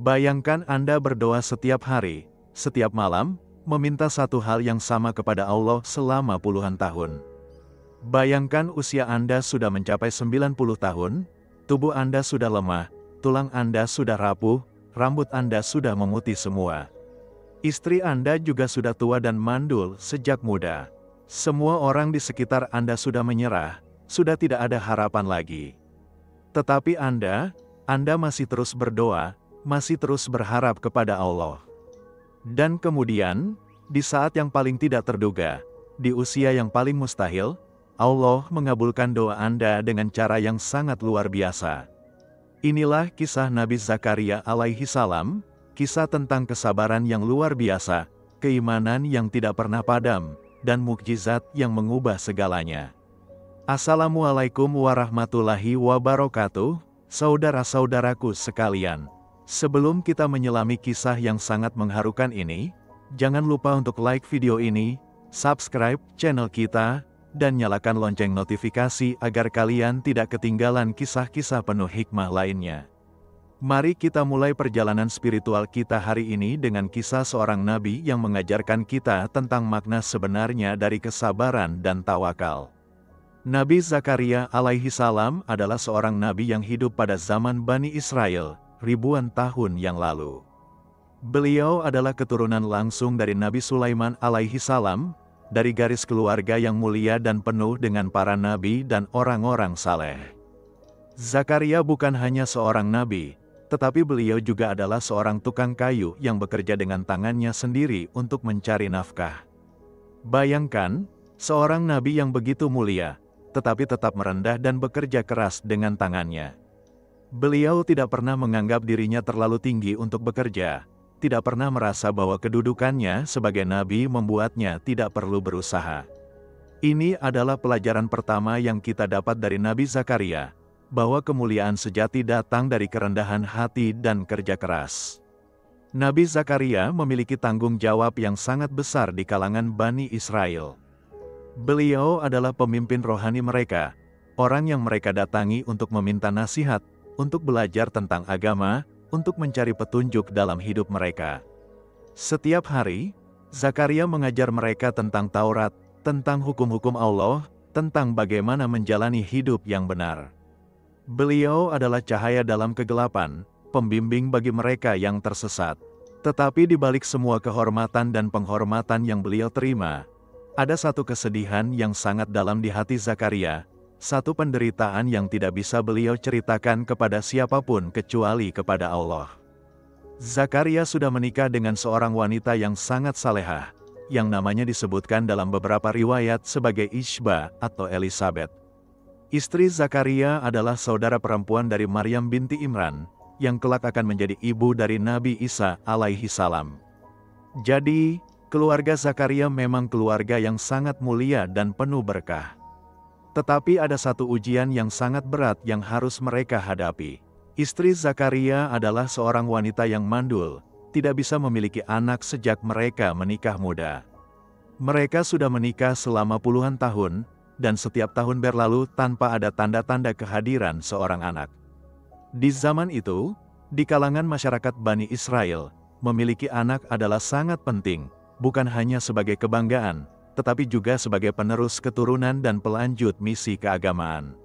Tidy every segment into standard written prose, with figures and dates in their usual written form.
Bayangkan Anda berdoa setiap hari, setiap malam, meminta satu hal yang sama kepada Allah selama puluhan tahun. Bayangkan usia Anda sudah mencapai 90 tahun, tubuh Anda sudah lemah, tulang Anda sudah rapuh, rambut Anda sudah memutih semua. Istri Anda juga sudah tua dan mandul sejak muda. Semua orang di sekitar Anda sudah menyerah, sudah tidak ada harapan lagi. Tetapi Anda masih terus berdoa, masih terus berharap kepada Allah. Dan kemudian, di saat yang paling tidak terduga, di usia yang paling mustahil, Allah mengabulkan doa Anda dengan cara yang sangat luar biasa. Inilah kisah Nabi Zakaria alaihi salam, kisah tentang kesabaran yang luar biasa, keimanan yang tidak pernah padam, dan mukjizat yang mengubah segalanya. Assalamualaikum warahmatullahi wabarakatuh, saudara-saudaraku sekalian. Sebelum kita menyelami kisah yang sangat mengharukan ini, jangan lupa untuk like video ini, subscribe channel kita, dan nyalakan lonceng notifikasi agar kalian tidak ketinggalan kisah-kisah penuh hikmah lainnya. Mari kita mulai perjalanan spiritual kita hari ini dengan kisah seorang nabi yang mengajarkan kita tentang makna sebenarnya dari kesabaran dan tawakal. Nabi Zakaria alaihi salam adalah seorang nabi yang hidup pada zaman Bani Israel, ribuan tahun yang lalu. Beliau adalah keturunan langsung dari Nabi Sulaiman alaihi salam, dari garis keluarga yang mulia dan penuh dengan para nabi dan orang-orang saleh. Zakaria bukan hanya seorang nabi, tetapi beliau juga adalah seorang tukang kayu yang bekerja dengan tangannya sendiri untuk mencari nafkah. Bayangkan, seorang nabi yang begitu mulia, tetapi tetap merendah dan bekerja keras dengan tangannya. Beliau tidak pernah menganggap dirinya terlalu tinggi untuk bekerja, tidak pernah merasa bahwa kedudukannya sebagai nabi membuatnya tidak perlu berusaha. Ini adalah pelajaran pertama yang kita dapat dari Nabi Zakaria, bahwa kemuliaan sejati datang dari kerendahan hati dan kerja keras. Nabi Zakaria memiliki tanggung jawab yang sangat besar di kalangan Bani Israel. Beliau adalah pemimpin rohani mereka, orang yang mereka datangi untuk meminta nasihat, untuk belajar tentang agama, untuk mencari petunjuk dalam hidup mereka. Setiap hari, Zakaria mengajar mereka tentang Taurat, tentang hukum-hukum Allah, tentang bagaimana menjalani hidup yang benar. Beliau adalah cahaya dalam kegelapan, pembimbing bagi mereka yang tersesat. Tetapi di balik semua kehormatan dan penghormatan yang beliau terima, ada satu kesedihan yang sangat dalam di hati Zakaria, satu penderitaan yang tidak bisa beliau ceritakan kepada siapapun kecuali kepada Allah. Zakaria sudah menikah dengan seorang wanita yang sangat salehah, yang namanya disebutkan dalam beberapa riwayat sebagai Ishba atau Elizabeth. Istri Zakaria adalah saudara perempuan dari Maryam binti Imran, yang kelak akan menjadi ibu dari Nabi Isa alaihi salam. Jadi, keluarga Zakaria memang keluarga yang sangat mulia dan penuh berkah. Tetapi ada satu ujian yang sangat berat yang harus mereka hadapi. Istri Zakaria adalah seorang wanita yang mandul, tidak bisa memiliki anak sejak mereka menikah muda. Mereka sudah menikah selama puluhan tahun, dan setiap tahun berlalu tanpa ada tanda-tanda kehadiran seorang anak. Di zaman itu, di kalangan masyarakat Bani Israel, memiliki anak adalah sangat penting, bukan hanya sebagai kebanggaan, tetapi juga sebagai penerus keturunan dan pelanjut misi keagamaan.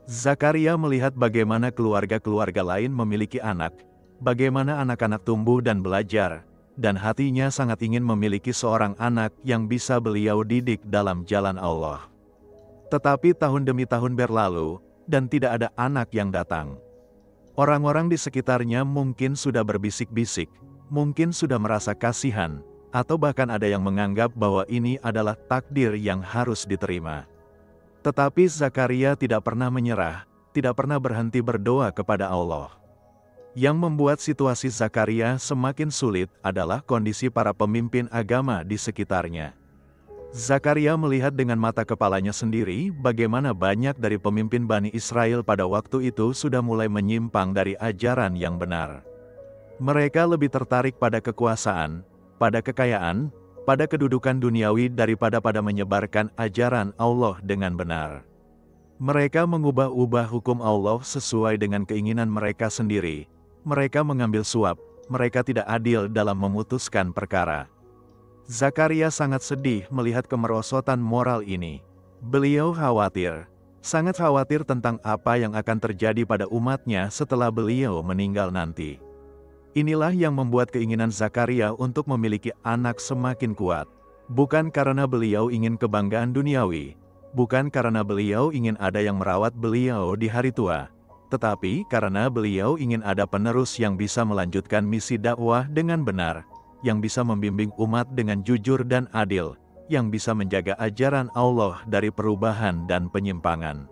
Zakaria melihat bagaimana keluarga-keluarga lain memiliki anak, bagaimana anak-anak tumbuh dan belajar, dan hatinya sangat ingin memiliki seorang anak yang bisa beliau didik dalam jalan Allah. Tetapi tahun demi tahun berlalu, dan tidak ada anak yang datang. Orang-orang di sekitarnya mungkin sudah berbisik-bisik, mungkin sudah merasa kasihan, atau bahkan ada yang menganggap bahwa ini adalah takdir yang harus diterima. Tetapi Zakaria tidak pernah menyerah, tidak pernah berhenti berdoa kepada Allah. Yang membuat situasi Zakaria semakin sulit adalah kondisi para pemimpin agama di sekitarnya. Zakaria melihat dengan mata kepalanya sendiri bagaimana banyak dari pemimpin Bani Israel pada waktu itu sudah mulai menyimpang dari ajaran yang benar. Mereka lebih tertarik pada kekuasaan, pada kekayaan, pada kedudukan duniawi daripada pada menyebarkan ajaran Allah dengan benar. Mereka mengubah-ubah hukum Allah sesuai dengan keinginan mereka sendiri. Mereka mengambil suap, mereka tidak adil dalam memutuskan perkara. Zakaria sangat sedih melihat kemerosotan moral ini. Beliau khawatir, sangat khawatir tentang apa yang akan terjadi pada umatnya setelah beliau meninggal nanti. Inilah yang membuat keinginan Zakaria untuk memiliki anak semakin kuat. Bukan karena beliau ingin kebanggaan duniawi, bukan karena beliau ingin ada yang merawat beliau di hari tua, tetapi karena beliau ingin ada penerus yang bisa melanjutkan misi dakwah dengan benar, yang bisa membimbing umat dengan jujur dan adil, yang bisa menjaga ajaran Allah dari perubahan dan penyimpangan.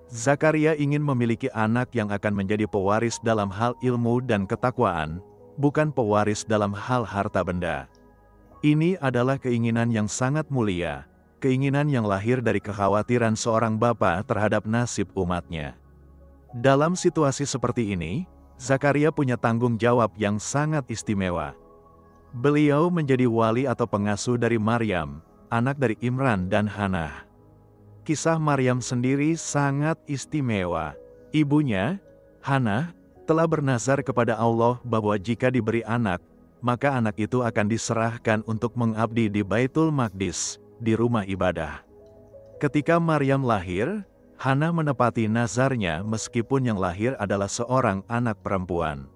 Zakaria ingin memiliki anak yang akan menjadi pewaris dalam hal ilmu dan ketakwaan, bukan pewaris dalam hal harta benda. Ini adalah keinginan yang sangat mulia, keinginan yang lahir dari kekhawatiran seorang bapa terhadap nasib umatnya. Dalam situasi seperti ini, Zakaria punya tanggung jawab yang sangat istimewa. Beliau menjadi wali atau pengasuh dari Maryam, anak dari Imran dan Hannah. Kisah Maryam sendiri sangat istimewa. Ibunya, Hannah, telah bernazar kepada Allah bahwa jika diberi anak, maka anak itu akan diserahkan untuk mengabdi di Baitul Maqdis, di rumah ibadah. Ketika Maryam lahir, Hannah menepati nazarnya meskipun yang lahir adalah seorang anak perempuan.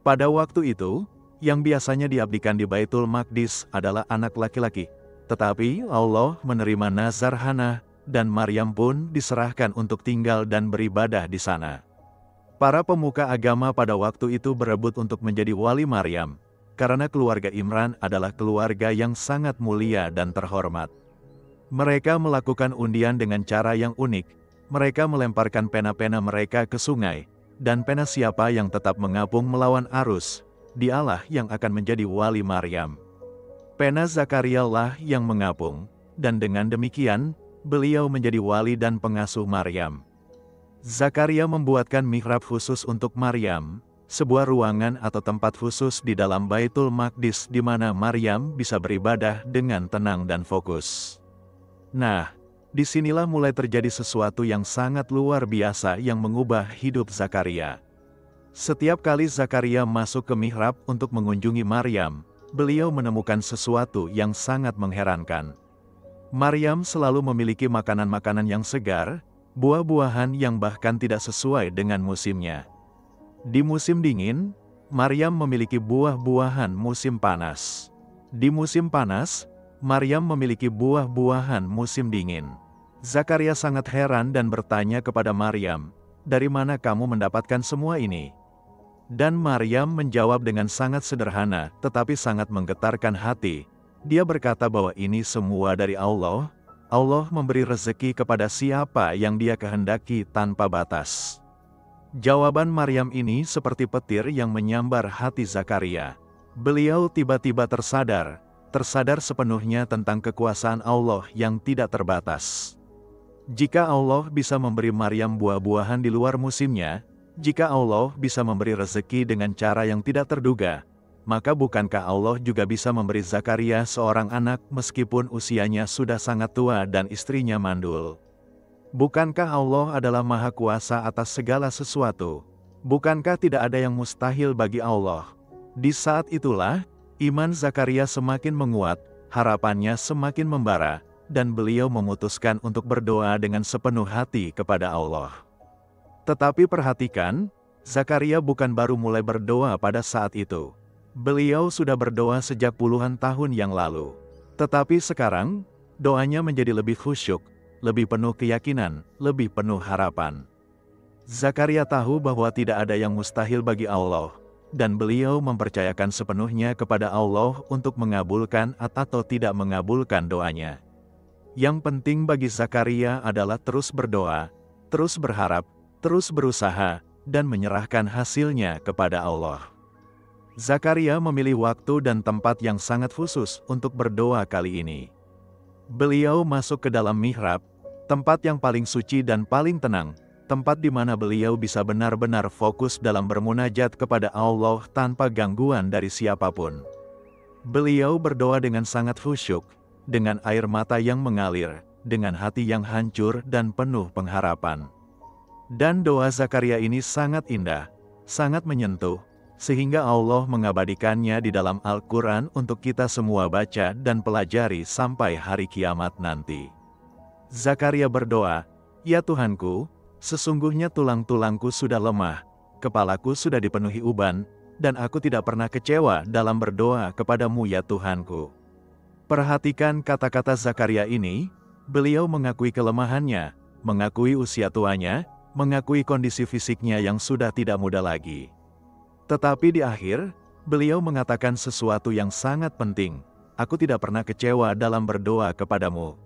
Pada waktu itu, yang biasanya diabdikan di Baitul Maqdis adalah anak laki-laki, tetapi Allah menerima nazar Hannah, dan Maryam pun diserahkan untuk tinggal dan beribadah di sana. Para pemuka agama pada waktu itu berebut untuk menjadi wali Maryam, karena keluarga Imran adalah keluarga yang sangat mulia dan terhormat. Mereka melakukan undian dengan cara yang unik. Mereka melemparkan pena-pena mereka ke sungai, dan pena siapa yang tetap mengapung melawan arus, dialah yang akan menjadi wali Maryam. Pena Zakaria lah yang mengapung, dan dengan demikian, beliau menjadi wali dan pengasuh Maryam. Zakaria membuatkan mihrab khusus untuk Maryam, sebuah ruangan atau tempat khusus di dalam Baitul Maqdis di mana Maryam bisa beribadah dengan tenang dan fokus. Nah, disinilah mulai terjadi sesuatu yang sangat luar biasa yang mengubah hidup Zakaria. Setiap kali Zakaria masuk ke mihrab untuk mengunjungi Maryam, beliau menemukan sesuatu yang sangat mengherankan. Maryam selalu memiliki makanan-makanan yang segar, buah-buahan yang bahkan tidak sesuai dengan musimnya. Di musim dingin, Maryam memiliki buah-buahan musim panas. Di musim panas, Maryam memiliki buah-buahan musim dingin. Zakaria sangat heran dan bertanya kepada Maryam, "Dari mana kamu mendapatkan semua ini?" Dan Maryam menjawab dengan sangat sederhana, tetapi sangat menggetarkan hati. Dia berkata bahwa ini semua dari Allah. Allah memberi rezeki kepada siapa yang Dia kehendaki tanpa batas. Jawaban Maryam ini seperti petir yang menyambar hati Zakaria. Beliau tiba-tiba tersadar sepenuhnya tentang kekuasaan Allah yang tidak terbatas. Jika Allah bisa memberi Maryam buah-buahan di luar musimnya, jika Allah bisa memberi rezeki dengan cara yang tidak terduga, maka bukankah Allah juga bisa memberi Zakaria seorang anak meskipun usianya sudah sangat tua dan istrinya mandul? Bukankah Allah adalah Maha Kuasa atas segala sesuatu? Bukankah tidak ada yang mustahil bagi Allah? Di saat itulah, iman Zakaria semakin menguat, harapannya semakin membara, dan beliau memutuskan untuk berdoa dengan sepenuh hati kepada Allah. Tetapi perhatikan, Zakaria bukan baru mulai berdoa pada saat itu. Beliau sudah berdoa sejak puluhan tahun yang lalu. Tetapi sekarang, doanya menjadi lebih khusyuk, lebih penuh keyakinan, lebih penuh harapan. Zakaria tahu bahwa tidak ada yang mustahil bagi Allah, dan beliau mempercayakan sepenuhnya kepada Allah untuk mengabulkan atau tidak mengabulkan doanya. Yang penting bagi Zakaria adalah terus berdoa, terus berharap, terus berusaha, dan menyerahkan hasilnya kepada Allah. Zakaria memilih waktu dan tempat yang sangat khusus untuk berdoa kali ini. Beliau masuk ke dalam mihrab, tempat yang paling suci dan paling tenang, tempat di mana beliau bisa benar-benar fokus dalam bermunajat kepada Allah tanpa gangguan dari siapapun. Beliau berdoa dengan sangat khusyuk, dengan air mata yang mengalir, dengan hati yang hancur dan penuh pengharapan. Dan doa Zakaria ini sangat indah, sangat menyentuh, sehingga Allah mengabadikannya di dalam Al-Quran untuk kita semua baca dan pelajari sampai hari kiamat nanti. Zakaria berdoa, "Ya Tuhanku, sesungguhnya tulang-tulangku sudah lemah, kepalaku sudah dipenuhi uban, dan aku tidak pernah kecewa dalam berdoa kepadamu ya Tuhanku." Perhatikan kata-kata Zakaria ini, beliau mengakui kelemahannya, mengakui usia tuanya, mengakui kondisi fisiknya yang sudah tidak muda lagi. Tetapi di akhir, beliau mengatakan sesuatu yang sangat penting, "Aku tidak pernah kecewa dalam berdoa kepadamu."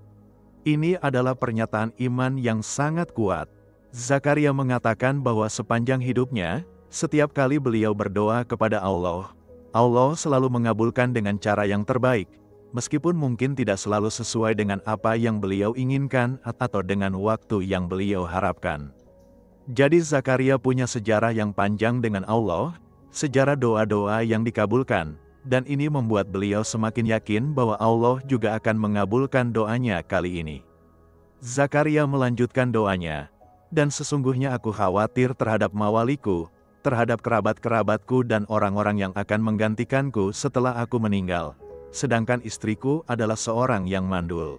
Ini adalah pernyataan iman yang sangat kuat. Zakaria mengatakan bahwa sepanjang hidupnya, setiap kali beliau berdoa kepada Allah, Allah selalu mengabulkan dengan cara yang terbaik, meskipun mungkin tidak selalu sesuai dengan apa yang beliau inginkan atau dengan waktu yang beliau harapkan. Jadi Zakaria punya sejarah yang panjang dengan Allah, sejarah doa-doa yang dikabulkan, dan ini membuat beliau semakin yakin bahwa Allah juga akan mengabulkan doanya kali ini. Zakaria melanjutkan doanya, "Dan sesungguhnya aku khawatir terhadap mawaliku, terhadap kerabat-kerabatku dan orang-orang yang akan menggantikanku setelah aku meninggal, sedangkan istriku adalah seorang yang mandul.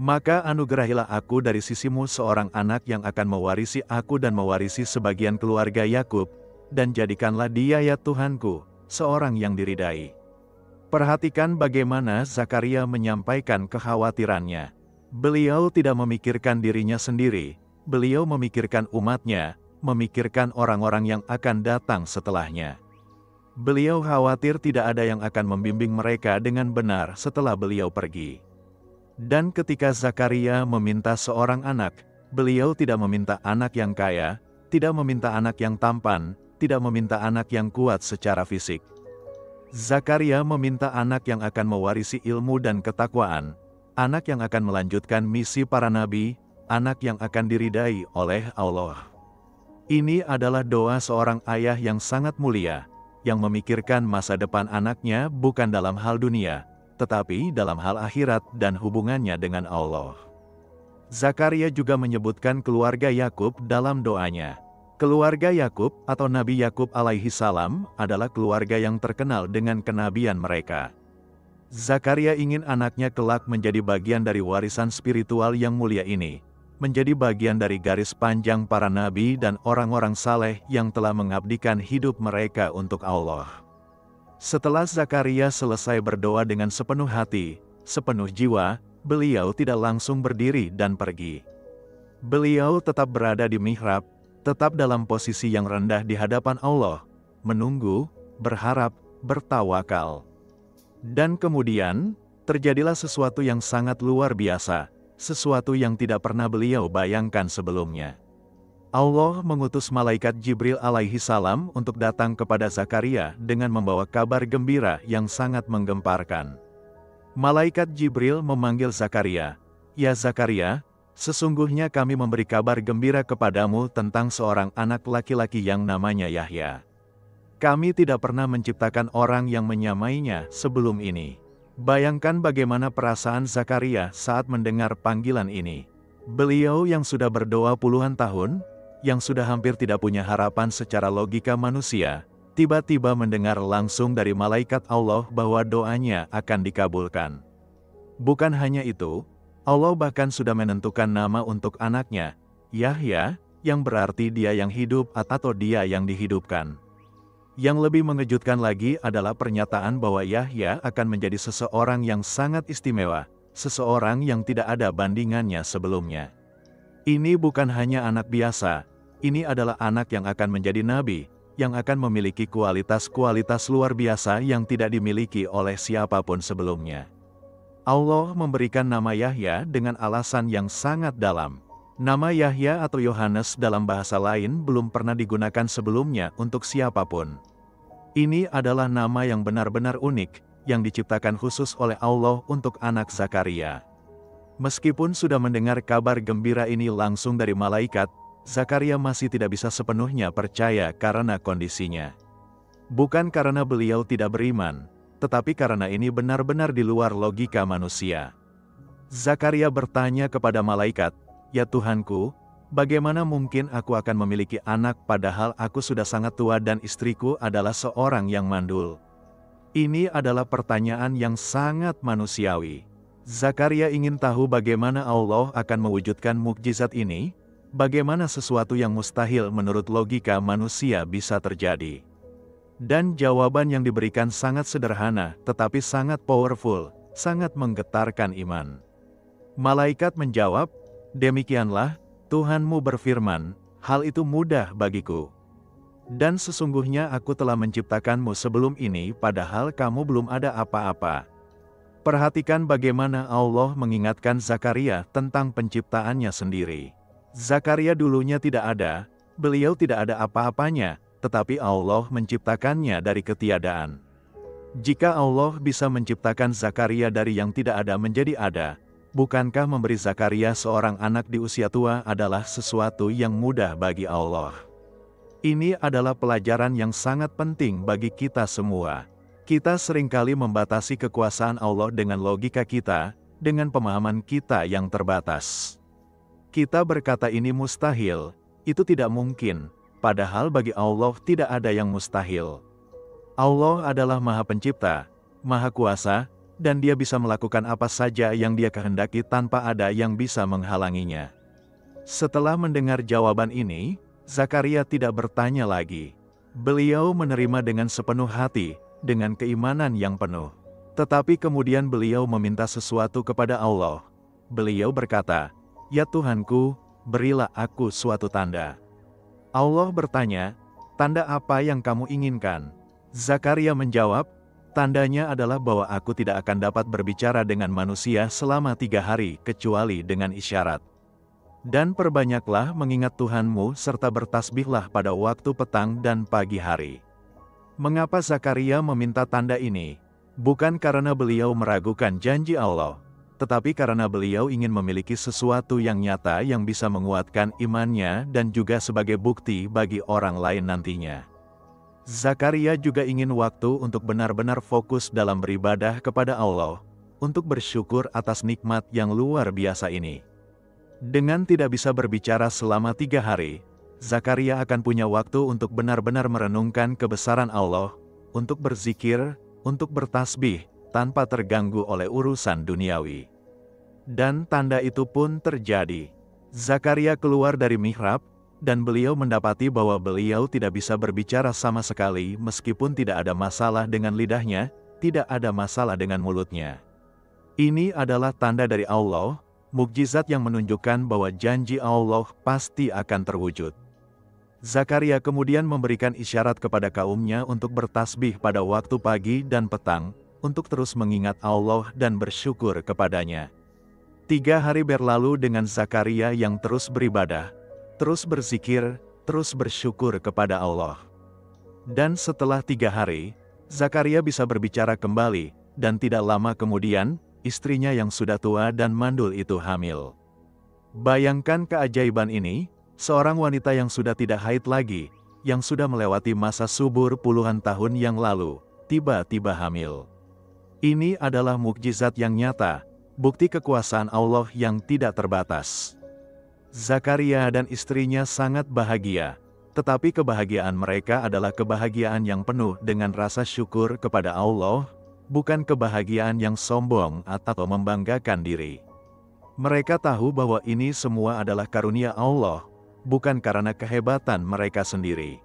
Maka anugerahilah aku dari sisimu seorang anak yang akan mewarisi aku dan mewarisi sebagian keluarga Yakub, dan jadikanlah dia ya Tuhanku, seorang yang diridai." Perhatikan bagaimana Zakaria menyampaikan kekhawatirannya. Beliau tidak memikirkan dirinya sendiri, beliau memikirkan umatnya, memikirkan orang-orang yang akan datang setelahnya. Beliau khawatir tidak ada yang akan membimbing mereka dengan benar setelah beliau pergi. Dan ketika Zakaria meminta seorang anak, beliau tidak meminta anak yang kaya, tidak meminta anak yang tampan, tidak meminta anak yang kuat secara fisik. Zakaria meminta anak yang akan mewarisi ilmu dan ketakwaan, anak yang akan melanjutkan misi para nabi, anak yang akan diridai oleh Allah. Ini adalah doa seorang ayah yang sangat mulia, yang memikirkan masa depan anaknya bukan dalam hal dunia, tetapi dalam hal akhirat dan hubungannya dengan Allah. Zakaria juga menyebutkan keluarga Yakub dalam doanya. Keluarga Yakub atau Nabi Yakub alaihi salam adalah keluarga yang terkenal dengan kenabian mereka. Zakaria ingin anaknya kelak menjadi bagian dari warisan spiritual yang mulia ini, menjadi bagian dari garis panjang para nabi dan orang-orang saleh yang telah mengabdikan hidup mereka untuk Allah. Setelah Zakaria selesai berdoa dengan sepenuh hati, sepenuh jiwa, beliau tidak langsung berdiri dan pergi. Beliau tetap berada di mihrab, tetap dalam posisi yang rendah di hadapan Allah, menunggu, berharap, bertawakal. Dan kemudian, terjadilah sesuatu yang sangat luar biasa, sesuatu yang tidak pernah beliau bayangkan sebelumnya. Allah mengutus malaikat Jibril alaihi salam untuk datang kepada Zakaria dengan membawa kabar gembira yang sangat menggemparkan. Malaikat Jibril memanggil Zakaria, "Ya Zakaria, sesungguhnya kami memberi kabar gembira kepadamu tentang seorang anak laki-laki yang namanya Yahya. Kami tidak pernah menciptakan orang yang menyamainya sebelum ini." Bayangkan bagaimana perasaan Zakaria saat mendengar panggilan ini. Beliau yang sudah berdoa puluhan tahun, yang sudah hampir tidak punya harapan secara logika manusia, tiba-tiba mendengar langsung dari malaikat Allah bahwa doanya akan dikabulkan. Bukan hanya itu, Allah bahkan sudah menentukan nama untuk anaknya, Yahya, yang berarti dia yang hidup atau dia yang dihidupkan. Yang lebih mengejutkan lagi adalah pernyataan bahwa Yahya akan menjadi seseorang yang sangat istimewa, seseorang yang tidak ada bandingannya sebelumnya. Ini bukan hanya anak biasa, ini adalah anak yang akan menjadi nabi, yang akan memiliki kualitas-kualitas luar biasa yang tidak dimiliki oleh siapapun sebelumnya. Allah memberikan nama Yahya dengan alasan yang sangat dalam. Nama Yahya atau Yohanes dalam bahasa lain belum pernah digunakan sebelumnya untuk siapapun. Ini adalah nama yang benar-benar unik, yang diciptakan khusus oleh Allah untuk anak Zakaria. Meskipun sudah mendengar kabar gembira ini langsung dari malaikat, Zakaria masih tidak bisa sepenuhnya percaya karena kondisinya. Bukan karena beliau tidak beriman, tetapi karena ini benar-benar di luar logika manusia. Zakaria bertanya kepada malaikat, "Ya Tuhanku, Bagaimana mungkin aku akan memiliki anak padahal aku sudah sangat tua dan istriku adalah seorang yang mandul? Ini adalah pertanyaan yang sangat manusiawi. Zakaria ingin tahu bagaimana Allah akan mewujudkan mukjizat ini, bagaimana sesuatu yang mustahil menurut logika manusia bisa terjadi. Dan jawaban yang diberikan sangat sederhana, tetapi sangat powerful, sangat menggetarkan iman. Malaikat menjawab, "Demikianlah, Tuhanmu berfirman, hal itu mudah bagiku. Dan sesungguhnya aku telah menciptakanmu sebelum ini padahal kamu belum ada apa-apa." Perhatikan bagaimana Allah mengingatkan Zakaria tentang penciptaannya sendiri. Zakaria dulunya tidak ada, beliau tidak ada apa-apanya, tetapi Allah menciptakannya dari ketiadaan. Jika Allah bisa menciptakan Zakaria dari yang tidak ada menjadi ada, bukankah memberi Zakaria seorang anak di usia tua adalah sesuatu yang mudah bagi Allah? Ini adalah pelajaran yang sangat penting bagi kita semua. Kita seringkali membatasi kekuasaan Allah dengan logika kita, dengan pemahaman kita yang terbatas. Kita berkata ini mustahil, itu tidak mungkin, padahal bagi Allah tidak ada yang mustahil. Allah adalah Maha Pencipta, Maha Kuasa, dan Dia bisa melakukan apa saja yang Dia kehendaki tanpa ada yang bisa menghalanginya. Setelah mendengar jawaban ini, Zakaria tidak bertanya lagi. Beliau menerima dengan sepenuh hati, dengan keimanan yang penuh. Tetapi kemudian beliau meminta sesuatu kepada Allah. Beliau berkata, "Ya Tuhanku, berilah aku suatu tanda." Allah bertanya, "Tanda apa yang kamu inginkan?" Zakaria menjawab, "Tandanya adalah bahwa aku tidak akan dapat berbicara dengan manusia selama 3 hari kecuali dengan isyarat. Dan perbanyaklah mengingat Tuhanmu serta bertasbihlah pada waktu petang dan pagi hari." Mengapa Zakaria meminta tanda ini? Bukan karena beliau meragukan janji Allah, tetapi karena beliau ingin memiliki sesuatu yang nyata yang bisa menguatkan imannya dan juga sebagai bukti bagi orang lain nantinya. Zakaria juga ingin waktu untuk benar-benar fokus dalam beribadah kepada Allah, untuk bersyukur atas nikmat yang luar biasa ini. Dengan tidak bisa berbicara selama 3 hari, Zakaria akan punya waktu untuk benar-benar merenungkan kebesaran Allah, untuk berzikir, untuk bertasbih, tanpa terganggu oleh urusan duniawi. Dan tanda itu pun terjadi. Zakaria keluar dari mihrab, dan beliau mendapati bahwa beliau tidak bisa berbicara sama sekali meskipun tidak ada masalah dengan lidahnya, tidak ada masalah dengan mulutnya. Ini adalah tanda dari Allah, mukjizat yang menunjukkan bahwa janji Allah pasti akan terwujud. Zakaria kemudian memberikan isyarat kepada kaumnya untuk bertasbih pada waktu pagi dan petang, untuk terus mengingat Allah dan bersyukur kepadanya. 3 hari berlalu dengan Zakaria yang terus beribadah, terus berzikir, terus bersyukur kepada Allah. Dan setelah 3 hari, Zakaria bisa berbicara kembali, dan tidak lama kemudian, istrinya yang sudah tua dan mandul itu hamil. Bayangkan keajaiban ini, seorang wanita yang sudah tidak haid lagi, yang sudah melewati masa subur puluhan tahun yang lalu, tiba-tiba hamil. Ini adalah mukjizat yang nyata, bukti kekuasaan Allah yang tidak terbatas. Zakaria dan istrinya sangat bahagia, tetapi kebahagiaan mereka adalah kebahagiaan yang penuh dengan rasa syukur kepada Allah, bukan kebahagiaan yang sombong atau membanggakan diri. Mereka tahu bahwa ini semua adalah karunia Allah, bukan karena kehebatan mereka sendiri.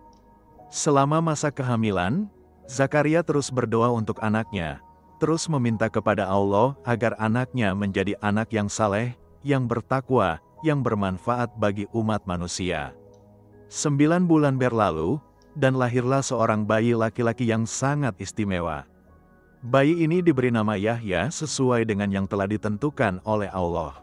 Selama masa kehamilan, Zakaria terus berdoa untuk anaknya, terus meminta kepada Allah agar anaknya menjadi anak yang saleh, yang bertakwa, yang bermanfaat bagi umat manusia. 9 bulan berlalu, dan lahirlah seorang bayi laki-laki yang sangat istimewa. Bayi ini diberi nama Yahya sesuai dengan yang telah ditentukan oleh Allah.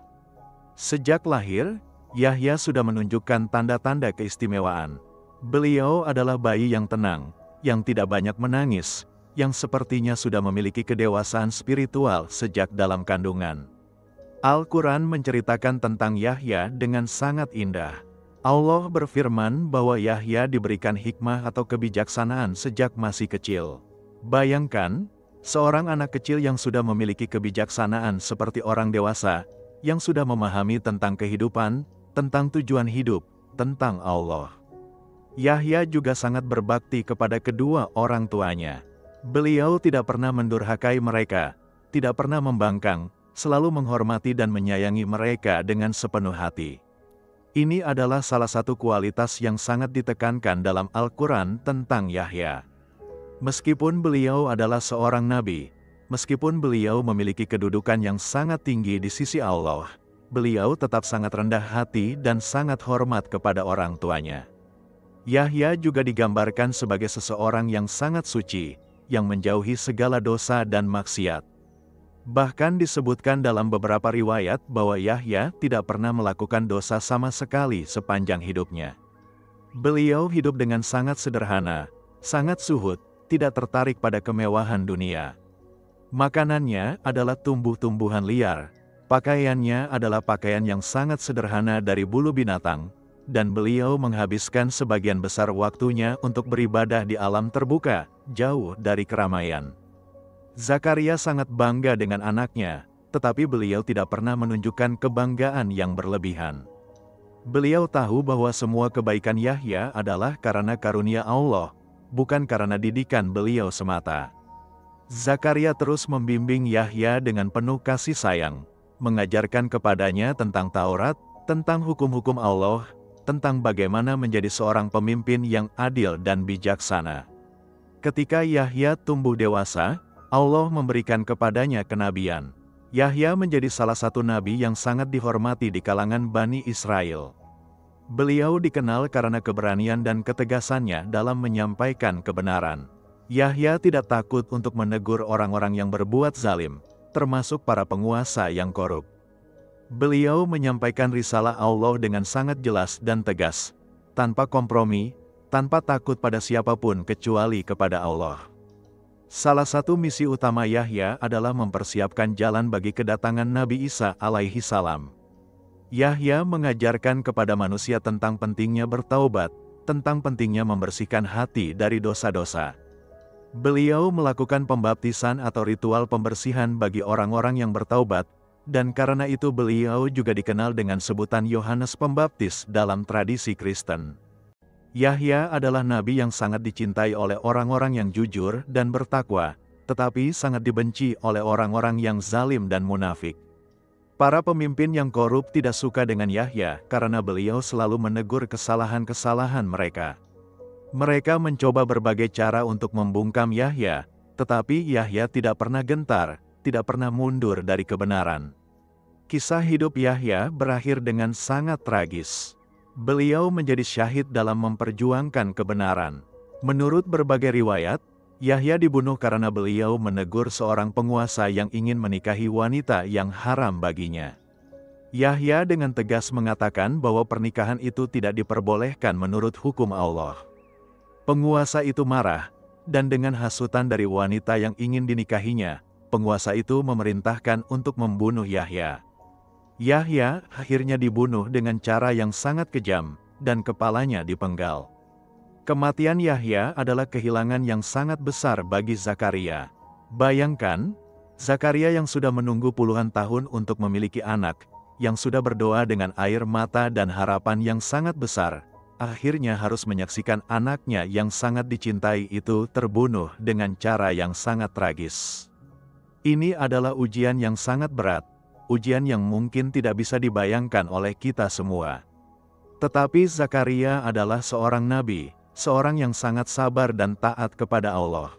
Sejak lahir, Yahya sudah menunjukkan tanda-tanda keistimewaan. Beliau adalah bayi yang tenang, yang tidak banyak menangis, yang sepertinya sudah memiliki kedewasaan spiritual sejak dalam kandungan. Al-Quran menceritakan tentang Yahya dengan sangat indah. Allah berfirman bahwa Yahya diberikan hikmah atau kebijaksanaan sejak masih kecil. Bayangkan, seorang anak kecil yang sudah memiliki kebijaksanaan seperti orang dewasa, yang sudah memahami tentang kehidupan, tentang tujuan hidup, tentang Allah. Yahya juga sangat berbakti kepada kedua orang tuanya. Beliau tidak pernah mendurhakai mereka, tidak pernah membangkang, selalu menghormati dan menyayangi mereka dengan sepenuh hati. Ini adalah salah satu kualitas yang sangat ditekankan dalam Al-Quran tentang Yahya. Meskipun beliau adalah seorang nabi, meskipun beliau memiliki kedudukan yang sangat tinggi di sisi Allah, beliau tetap sangat rendah hati dan sangat hormat kepada orang tuanya. Yahya juga digambarkan sebagai seseorang yang sangat suci, yang menjauhi segala dosa dan maksiat. Bahkan disebutkan dalam beberapa riwayat bahwa Yahya tidak pernah melakukan dosa sama sekali sepanjang hidupnya. Beliau hidup dengan sangat sederhana, sangat zuhud, tidak tertarik pada kemewahan dunia. Makanannya adalah tumbuh-tumbuhan liar, pakaiannya adalah pakaian yang sangat sederhana dari bulu binatang, dan beliau menghabiskan sebagian besar waktunya untuk beribadah di alam terbuka, jauh dari keramaian. Zakaria sangat bangga dengan anaknya, tetapi beliau tidak pernah menunjukkan kebanggaan yang berlebihan. Beliau tahu bahwa semua kebaikan Yahya adalah karena karunia Allah, bukan karena didikan beliau semata. Zakaria terus membimbing Yahya dengan penuh kasih sayang, mengajarkan kepadanya tentang Taurat, tentang hukum-hukum Allah, tentang bagaimana menjadi seorang pemimpin yang adil dan bijaksana. Ketika Yahya tumbuh dewasa, Allah memberikan kepadanya kenabian. Yahya menjadi salah satu nabi yang sangat dihormati di kalangan Bani Israel. Beliau dikenal karena keberanian dan ketegasannya dalam menyampaikan kebenaran. Yahya tidak takut untuk menegur orang-orang yang berbuat zalim, termasuk para penguasa yang korup. Beliau menyampaikan risalah Allah dengan sangat jelas dan tegas, tanpa kompromi, tanpa takut pada siapapun kecuali kepada Allah. Salah satu misi utama Yahya adalah mempersiapkan jalan bagi kedatangan Nabi Isa alaihi salam. Yahya mengajarkan kepada manusia tentang pentingnya bertaubat, tentang pentingnya membersihkan hati dari dosa-dosa. Beliau melakukan pembaptisan atau ritual pembersihan bagi orang-orang yang bertaubat, dan karena itu beliau juga dikenal dengan sebutan Yohanes Pembaptis dalam tradisi Kristen. Yahya adalah nabi yang sangat dicintai oleh orang-orang yang jujur dan bertakwa, tetapi sangat dibenci oleh orang-orang yang zalim dan munafik. Para pemimpin yang korup tidak suka dengan Yahya karena beliau selalu menegur kesalahan-kesalahan mereka. Mereka mencoba berbagai cara untuk membungkam Yahya, tetapi Yahya tidak pernah gentar, tidak pernah mundur dari kebenaran. Kisah hidup Yahya berakhir dengan sangat tragis. Beliau menjadi syahid dalam memperjuangkan kebenaran. Menurut berbagai riwayat, Yahya dibunuh karena beliau menegur seorang penguasa yang ingin menikahi wanita yang haram baginya. Yahya dengan tegas mengatakan bahwa pernikahan itu tidak diperbolehkan menurut hukum Allah. Penguasa itu marah, dan dengan hasutan dari wanita yang ingin dinikahinya, penguasa itu memerintahkan untuk membunuh Yahya. Yahya akhirnya dibunuh dengan cara yang sangat kejam, dan kepalanya dipenggal. Kematian Yahya adalah kehilangan yang sangat besar bagi Zakaria. Bayangkan, Zakaria yang sudah menunggu puluhan tahun untuk memiliki anak, yang sudah berdoa dengan air mata dan harapan yang sangat besar, akhirnya harus menyaksikan anaknya yang sangat dicintai itu terbunuh dengan cara yang sangat tragis. Ini adalah ujian yang sangat berat, ujian yang mungkin tidak bisa dibayangkan oleh kita semua. Tetapi Zakaria adalah seorang nabi, seorang yang sangat sabar dan taat kepada Allah.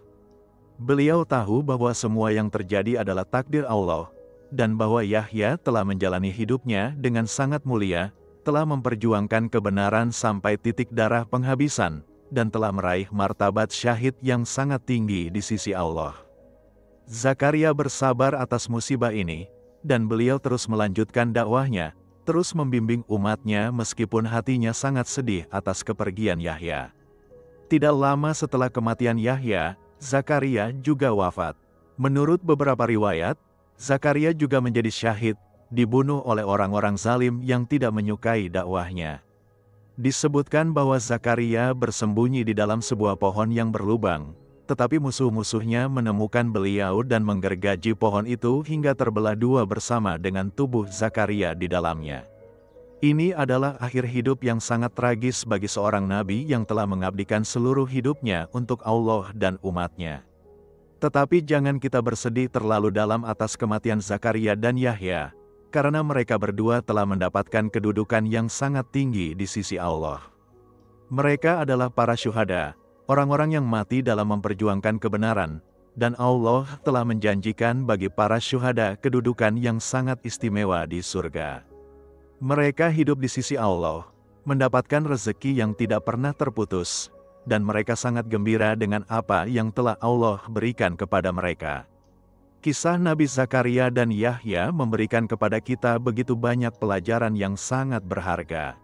Beliau tahu bahwa semua yang terjadi adalah takdir Allah, dan bahwa Yahya telah menjalani hidupnya dengan sangat mulia, telah memperjuangkan kebenaran sampai titik darah penghabisan, dan telah meraih martabat syahid yang sangat tinggi di sisi Allah. Zakaria bersabar atas musibah ini, dan beliau terus melanjutkan dakwahnya, terus membimbing umatnya meskipun hatinya sangat sedih atas kepergian Yahya. Tidak lama setelah kematian Yahya, Zakaria juga wafat. Menurut beberapa riwayat, Zakaria juga menjadi syahid, dibunuh oleh orang-orang zalim yang tidak menyukai dakwahnya. Disebutkan bahwa Zakaria bersembunyi di dalam sebuah pohon yang berlubang, tetapi musuh-musuhnya menemukan beliau dan menggergaji pohon itu hingga terbelah dua bersama dengan tubuh Zakaria di dalamnya. Ini adalah akhir hidup yang sangat tragis bagi seorang nabi yang telah mengabdikan seluruh hidupnya untuk Allah dan umatnya. Tetapi jangan kita bersedih terlalu dalam atas kematian Zakaria dan Yahya, karena mereka berdua telah mendapatkan kedudukan yang sangat tinggi di sisi Allah. Mereka adalah para syuhada, orang-orang yang mati dalam memperjuangkan kebenaran, dan Allah telah menjanjikan bagi para syuhada kedudukan yang sangat istimewa di surga. Mereka hidup di sisi Allah, mendapatkan rezeki yang tidak pernah terputus, dan mereka sangat gembira dengan apa yang telah Allah berikan kepada mereka. Kisah Nabi Zakaria dan Yahya memberikan kepada kita begitu banyak pelajaran yang sangat berharga.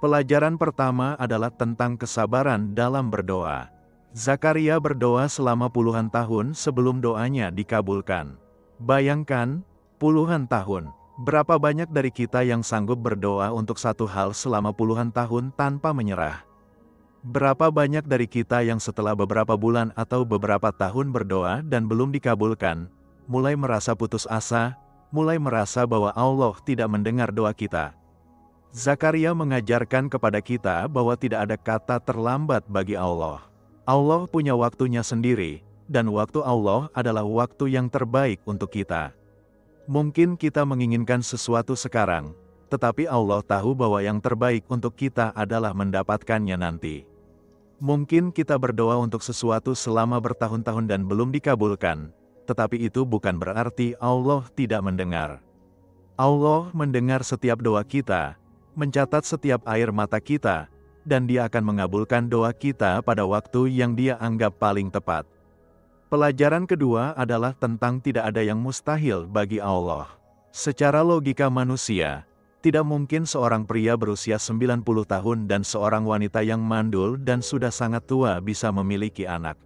Pelajaran pertama adalah tentang kesabaran dalam berdoa. Zakaria berdoa selama puluhan tahun sebelum doanya dikabulkan. Bayangkan, puluhan tahun. Berapa banyak dari kita yang sanggup berdoa untuk satu hal selama puluhan tahun tanpa menyerah? Berapa banyak dari kita yang setelah beberapa bulan atau beberapa tahun berdoa dan belum dikabulkan, mulai merasa putus asa, mulai merasa bahwa Allah tidak mendengar doa kita? Zakaria mengajarkan kepada kita bahwa tidak ada kata terlambat bagi Allah. Allah punya waktunya sendiri, dan waktu Allah adalah waktu yang terbaik untuk kita. Mungkin kita menginginkan sesuatu sekarang, tetapi Allah tahu bahwa yang terbaik untuk kita adalah mendapatkannya nanti. Mungkin kita berdoa untuk sesuatu selama bertahun-tahun dan belum dikabulkan, tetapi itu bukan berarti Allah tidak mendengar. Allah mendengar setiap doa kita, mencatat setiap air mata kita, dan Dia akan mengabulkan doa kita pada waktu yang Dia anggap paling tepat. Pelajaran kedua adalah tentang tidak ada yang mustahil bagi Allah. Secara logika manusia, tidak mungkin seorang pria berusia 90 tahun dan seorang wanita yang mandul dan sudah sangat tua bisa memiliki anak.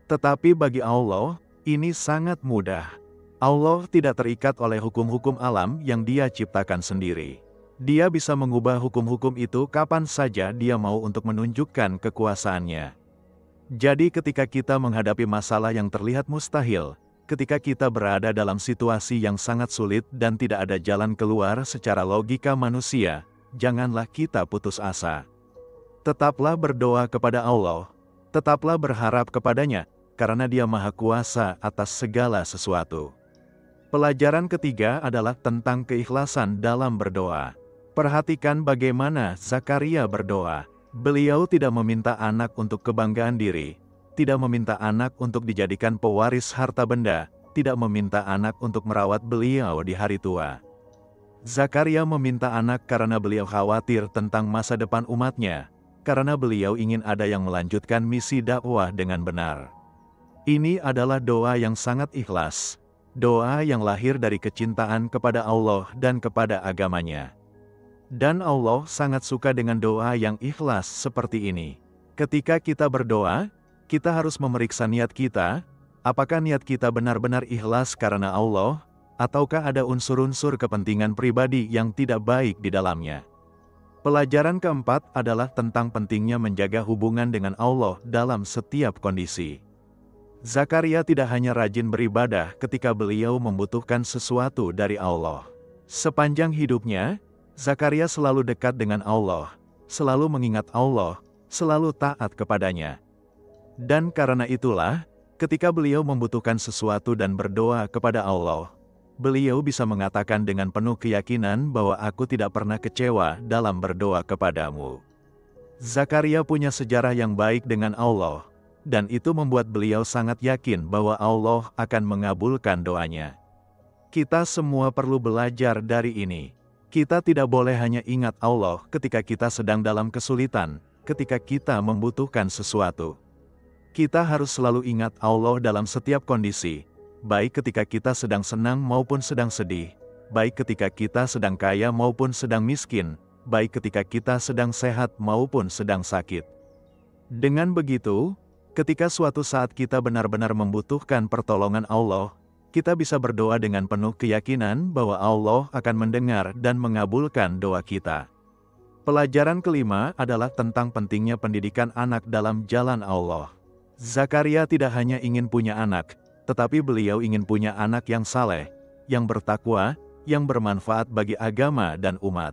Tetapi bagi Allah, ini sangat mudah. Allah tidak terikat oleh hukum-hukum alam yang Dia ciptakan sendiri. Dia bisa mengubah hukum-hukum itu kapan saja Dia mau untuk menunjukkan kekuasaannya. Jadi ketika kita menghadapi masalah yang terlihat mustahil, ketika kita berada dalam situasi yang sangat sulit dan tidak ada jalan keluar secara logika manusia, janganlah kita putus asa. Tetaplah berdoa kepada Allah, tetaplah berharap kepadanya, karena Dia Maha Kuasa atas segala sesuatu. Pelajaran ketiga adalah tentang keikhlasan dalam berdoa. Perhatikan bagaimana Zakaria berdoa. Beliau tidak meminta anak untuk kebanggaan diri, tidak meminta anak untuk dijadikan pewaris harta benda, tidak meminta anak untuk merawat beliau di hari tua. Zakaria meminta anak karena beliau khawatir tentang masa depan umatnya, karena beliau ingin ada yang melanjutkan misi dakwah dengan benar. Ini adalah doa yang sangat ikhlas, doa yang lahir dari kecintaan kepada Allah dan kepada agamanya. Dan Allah sangat suka dengan doa yang ikhlas seperti ini. Ketika kita berdoa, kita harus memeriksa niat kita, apakah niat kita benar-benar ikhlas karena Allah, ataukah ada unsur-unsur kepentingan pribadi yang tidak baik di dalamnya. Pelajaran keempat adalah tentang pentingnya menjaga hubungan dengan Allah dalam setiap kondisi. Zakaria tidak hanya rajin beribadah ketika beliau membutuhkan sesuatu dari Allah. Sepanjang hidupnya, Zakaria selalu dekat dengan Allah, selalu mengingat Allah, selalu taat kepadanya. Dan karena itulah, ketika beliau membutuhkan sesuatu dan berdoa kepada Allah, beliau bisa mengatakan dengan penuh keyakinan bahwa aku tidak pernah kecewa dalam berdoa kepadamu. Zakaria punya sejarah yang baik dengan Allah, dan itu membuat beliau sangat yakin bahwa Allah akan mengabulkan doanya. Kita semua perlu belajar dari ini. Kita tidak boleh hanya ingat Allah ketika kita sedang dalam kesulitan, ketika kita membutuhkan sesuatu. Kita harus selalu ingat Allah dalam setiap kondisi, baik ketika kita sedang senang maupun sedang sedih, baik ketika kita sedang kaya maupun sedang miskin, baik ketika kita sedang sehat maupun sedang sakit. Dengan begitu, ketika suatu saat kita benar-benar membutuhkan pertolongan Allah, kita bisa berdoa dengan penuh keyakinan bahwa Allah akan mendengar dan mengabulkan doa kita. Pelajaran kelima adalah tentang pentingnya pendidikan anak dalam jalan Allah. Zakaria tidak hanya ingin punya anak, tetapi beliau ingin punya anak yang saleh, yang bertakwa, yang bermanfaat bagi agama dan umat.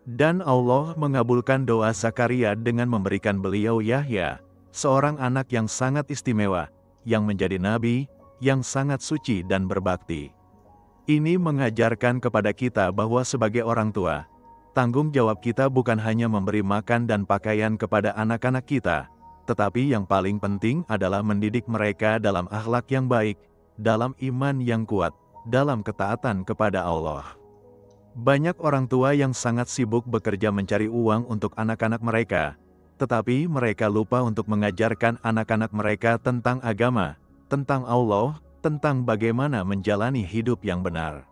Dan Allah mengabulkan doa Zakaria dengan memberikan beliau Yahya, seorang anak yang sangat istimewa, yang menjadi nabi, yang sangat suci dan berbakti. Ini mengajarkan kepada kita bahwa sebagai orang tua, tanggung jawab kita bukan hanya memberi makan dan pakaian kepada anak-anak kita, tetapi yang paling penting adalah mendidik mereka dalam akhlak yang baik, dalam iman yang kuat, dalam ketaatan kepada Allah. Banyak orang tua yang sangat sibuk bekerja mencari uang untuk anak-anak mereka, tetapi mereka lupa untuk mengajarkan anak-anak mereka tentang agama, tentang Allah, tentang bagaimana menjalani hidup yang benar.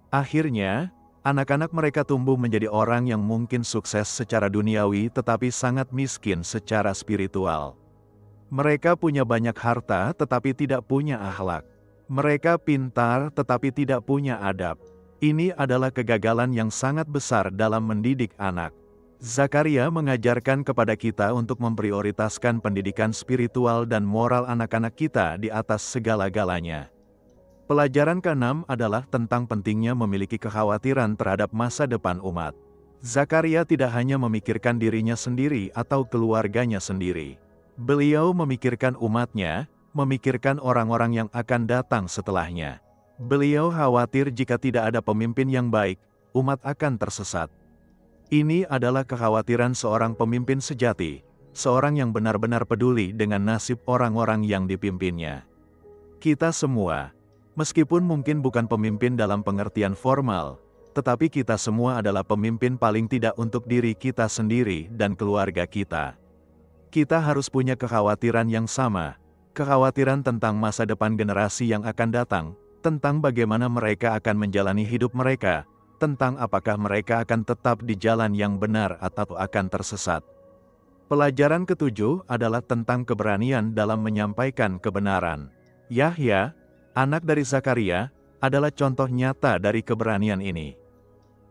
Akhirnya, anak-anak mereka tumbuh menjadi orang yang mungkin sukses secara duniawi tetapi sangat miskin secara spiritual. Mereka punya banyak harta tetapi tidak punya akhlak. Mereka pintar tetapi tidak punya adab. Ini adalah kegagalan yang sangat besar dalam mendidik anak. Zakaria mengajarkan kepada kita untuk memprioritaskan pendidikan spiritual dan moral anak-anak kita di atas segala-galanya. Pelajaran ke-6 adalah tentang pentingnya memiliki kekhawatiran terhadap masa depan umat. Zakaria tidak hanya memikirkan dirinya sendiri atau keluarganya sendiri. Beliau memikirkan umatnya, memikirkan orang-orang yang akan datang setelahnya. Beliau khawatir jika tidak ada pemimpin yang baik, umat akan tersesat. Ini adalah kekhawatiran seorang pemimpin sejati, seorang yang benar-benar peduli dengan nasib orang-orang yang dipimpinnya. Kita semua, meskipun mungkin bukan pemimpin dalam pengertian formal, tetapi kita semua adalah pemimpin paling tidak untuk diri kita sendiri dan keluarga kita. Kita harus punya kekhawatiran yang sama, kekhawatiran tentang masa depan generasi yang akan datang, tentang bagaimana mereka akan menjalani hidup mereka, tentang apakah mereka akan tetap di jalan yang benar atau akan tersesat. Pelajaran ke-7 adalah tentang keberanian dalam menyampaikan kebenaran. Yahya, anak dari Zakaria, adalah contoh nyata dari keberanian ini.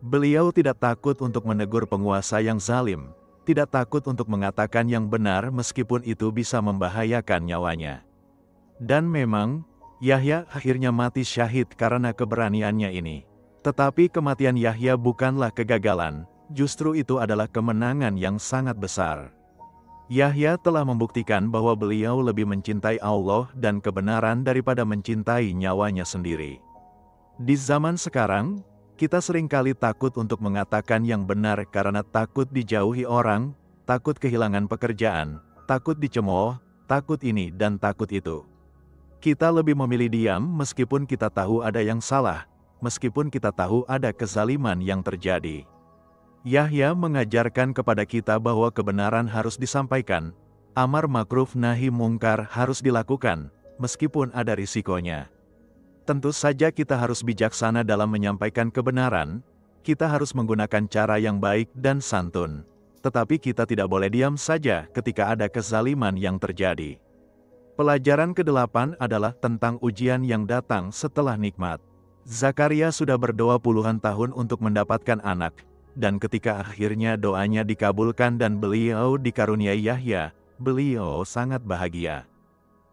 Beliau tidak takut untuk menegur penguasa yang zalim, tidak takut untuk mengatakan yang benar meskipun itu bisa membahayakan nyawanya. Dan memang, Yahya akhirnya mati syahid karena keberaniannya ini. Tetapi kematian Yahya bukanlah kegagalan, justru itu adalah kemenangan yang sangat besar. Yahya telah membuktikan bahwa beliau lebih mencintai Allah dan kebenaran daripada mencintai nyawanya sendiri. Di zaman sekarang, kita seringkali takut untuk mengatakan yang benar karena takut dijauhi orang, takut kehilangan pekerjaan, takut dicemooh, takut ini dan takut itu. Kita lebih memilih diam meskipun kita tahu ada yang salah, meskipun kita tahu ada kezaliman yang terjadi. Yahya mengajarkan kepada kita bahwa kebenaran harus disampaikan, amar makruf nahi mungkar harus dilakukan, meskipun ada risikonya. Tentu saja kita harus bijaksana dalam menyampaikan kebenaran, kita harus menggunakan cara yang baik dan santun. Tetapi kita tidak boleh diam saja ketika ada kezaliman yang terjadi. Pelajaran ke-8 adalah tentang ujian yang datang setelah nikmat. Zakaria sudah berdoa puluhan tahun untuk mendapatkan anak, dan ketika akhirnya doanya dikabulkan dan beliau dikaruniai Yahya, beliau sangat bahagia.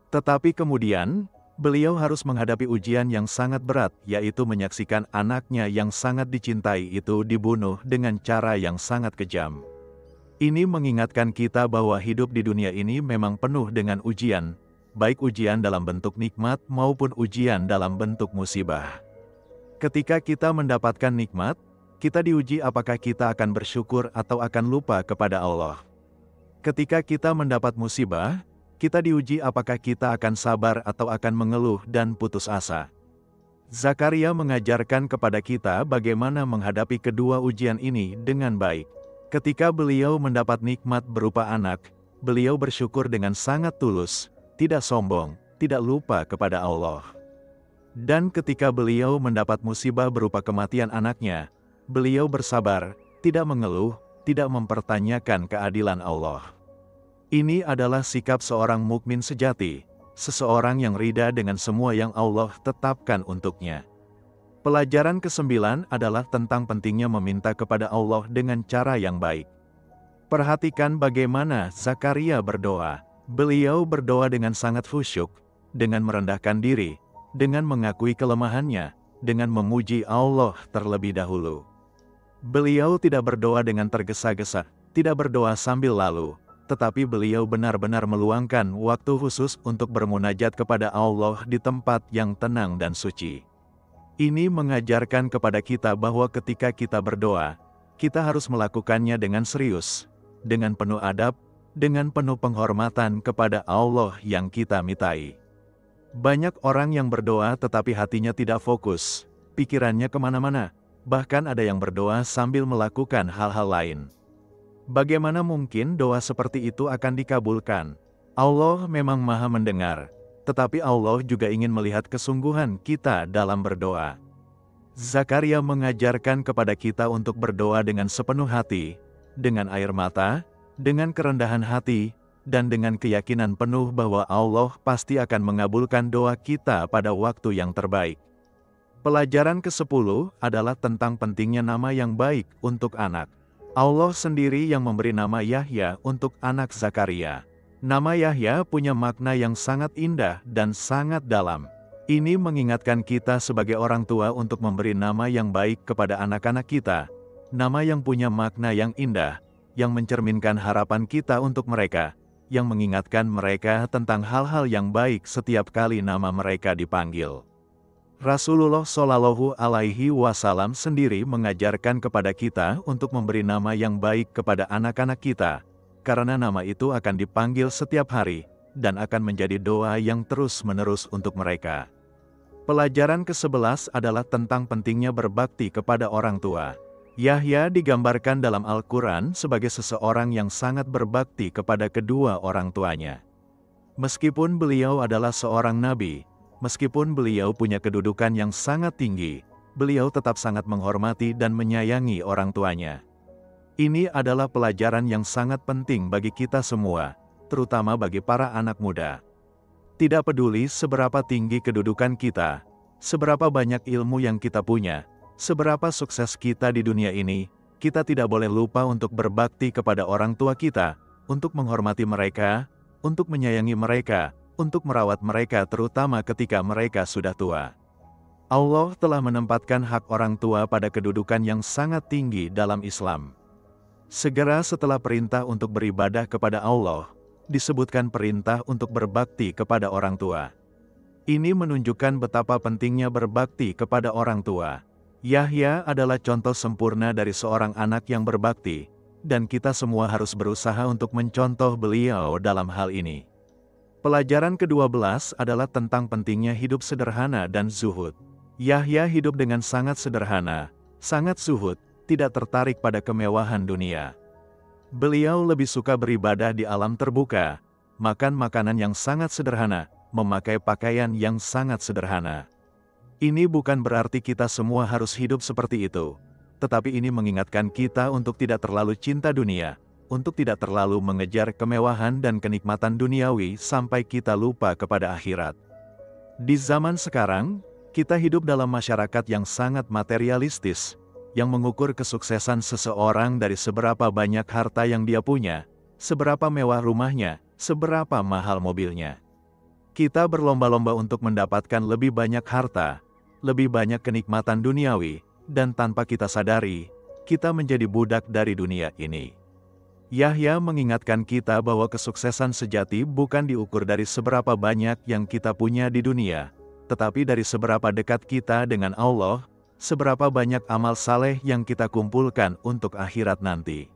Tetapi kemudian, beliau harus menghadapi ujian yang sangat berat, yaitu menyaksikan anaknya yang sangat dicintai itu dibunuh dengan cara yang sangat kejam. Ini mengingatkan kita bahwa hidup di dunia ini memang penuh dengan ujian, baik ujian dalam bentuk nikmat maupun ujian dalam bentuk musibah. Ketika kita mendapatkan nikmat, kita diuji apakah kita akan bersyukur atau akan lupa kepada Allah. Ketika kita mendapat musibah, kita diuji apakah kita akan sabar atau akan mengeluh dan putus asa. Zakaria mengajarkan kepada kita bagaimana menghadapi kedua ujian ini dengan baik. Ketika beliau mendapat nikmat berupa anak, beliau bersyukur dengan sangat tulus, tidak sombong, tidak lupa kepada Allah. Dan ketika beliau mendapat musibah berupa kematian anaknya, beliau bersabar, tidak mengeluh, tidak mempertanyakan keadilan Allah. Ini adalah sikap seorang mukmin sejati, seseorang yang ridha dengan semua yang Allah tetapkan untuknya. Pelajaran ke-9 adalah tentang pentingnya meminta kepada Allah dengan cara yang baik. Perhatikan bagaimana Zakaria berdoa. Beliau berdoa dengan sangat khusyuk, dengan merendahkan diri, dengan mengakui kelemahannya, dengan memuji Allah terlebih dahulu. Beliau tidak berdoa dengan tergesa-gesa, tidak berdoa sambil lalu, tetapi beliau benar-benar meluangkan waktu khusus untuk bermunajat kepada Allah di tempat yang tenang dan suci. Ini mengajarkan kepada kita bahwa ketika kita berdoa, kita harus melakukannya dengan serius, dengan penuh adab, dengan penuh penghormatan kepada Allah yang kita mitai. Banyak orang yang berdoa tetapi hatinya tidak fokus, pikirannya kemana-mana, bahkan ada yang berdoa sambil melakukan hal-hal lain. Bagaimana mungkin doa seperti itu akan dikabulkan? Allah memang Maha Mendengar, tetapi Allah juga ingin melihat kesungguhan kita dalam berdoa. Zakaria mengajarkan kepada kita untuk berdoa dengan sepenuh hati, dengan air mata, dengan kerendahan hati, dan dengan keyakinan penuh bahwa Allah pasti akan mengabulkan doa kita pada waktu yang terbaik. Pelajaran ke-10 adalah tentang pentingnya nama yang baik untuk anak. Allah sendiri yang memberi nama Yahya untuk anak Zakaria. Nama Yahya punya makna yang sangat indah dan sangat dalam. Ini mengingatkan kita sebagai orang tua untuk memberi nama yang baik kepada anak-anak kita. Nama yang punya makna yang indah, yang mencerminkan harapan kita untuk mereka, yang mengingatkan mereka tentang hal-hal yang baik setiap kali nama mereka dipanggil. Rasulullah Shallallahu Alaihi Wasallam sendiri mengajarkan kepada kita untuk memberi nama yang baik kepada anak-anak kita, karena nama itu akan dipanggil setiap hari, dan akan menjadi doa yang terus-menerus untuk mereka. Pelajaran ke-11 adalah tentang pentingnya berbakti kepada orang tua. Yahya digambarkan dalam Al-Quran sebagai seseorang yang sangat berbakti kepada kedua orang tuanya. Meskipun beliau adalah seorang nabi, meskipun beliau punya kedudukan yang sangat tinggi, beliau tetap sangat menghormati dan menyayangi orang tuanya. Ini adalah pelajaran yang sangat penting bagi kita semua, terutama bagi para anak muda. Tidak peduli seberapa tinggi kedudukan kita, seberapa banyak ilmu yang kita punya, seberapa sukses kita di dunia ini, kita tidak boleh lupa untuk berbakti kepada orang tua kita, untuk menghormati mereka, untuk menyayangi mereka, untuk merawat mereka terutama ketika mereka sudah tua. Allah telah menempatkan hak orang tua pada kedudukan yang sangat tinggi dalam Islam. Segera setelah perintah untuk beribadah kepada Allah, disebutkan perintah untuk berbakti kepada orang tua. Ini menunjukkan betapa pentingnya berbakti kepada orang tua. Yahya adalah contoh sempurna dari seorang anak yang berbakti, dan kita semua harus berusaha untuk mencontoh beliau dalam hal ini. Pelajaran ke-12 adalah tentang pentingnya hidup sederhana dan zuhud. Yahya hidup dengan sangat sederhana, sangat zuhud, tidak tertarik pada kemewahan dunia. Beliau lebih suka beribadah di alam terbuka, makan makanan yang sangat sederhana, memakai pakaian yang sangat sederhana. Ini bukan berarti kita semua harus hidup seperti itu, tetapi ini mengingatkan kita untuk tidak terlalu cinta dunia, untuk tidak terlalu mengejar kemewahan dan kenikmatan duniawi sampai kita lupa kepada akhirat. Di zaman sekarang, kita hidup dalam masyarakat yang sangat materialistis, yang mengukur kesuksesan seseorang dari seberapa banyak harta yang dia punya, seberapa mewah rumahnya, seberapa mahal mobilnya. Kita berlomba-lomba untuk mendapatkan lebih banyak harta, lebih banyak kenikmatan duniawi, dan tanpa kita sadari, kita menjadi budak dari dunia ini. Yahya mengingatkan kita bahwa kesuksesan sejati bukan diukur dari seberapa banyak yang kita punya di dunia, tetapi dari seberapa dekat kita dengan Allah, seberapa banyak amal saleh yang kita kumpulkan untuk akhirat nanti.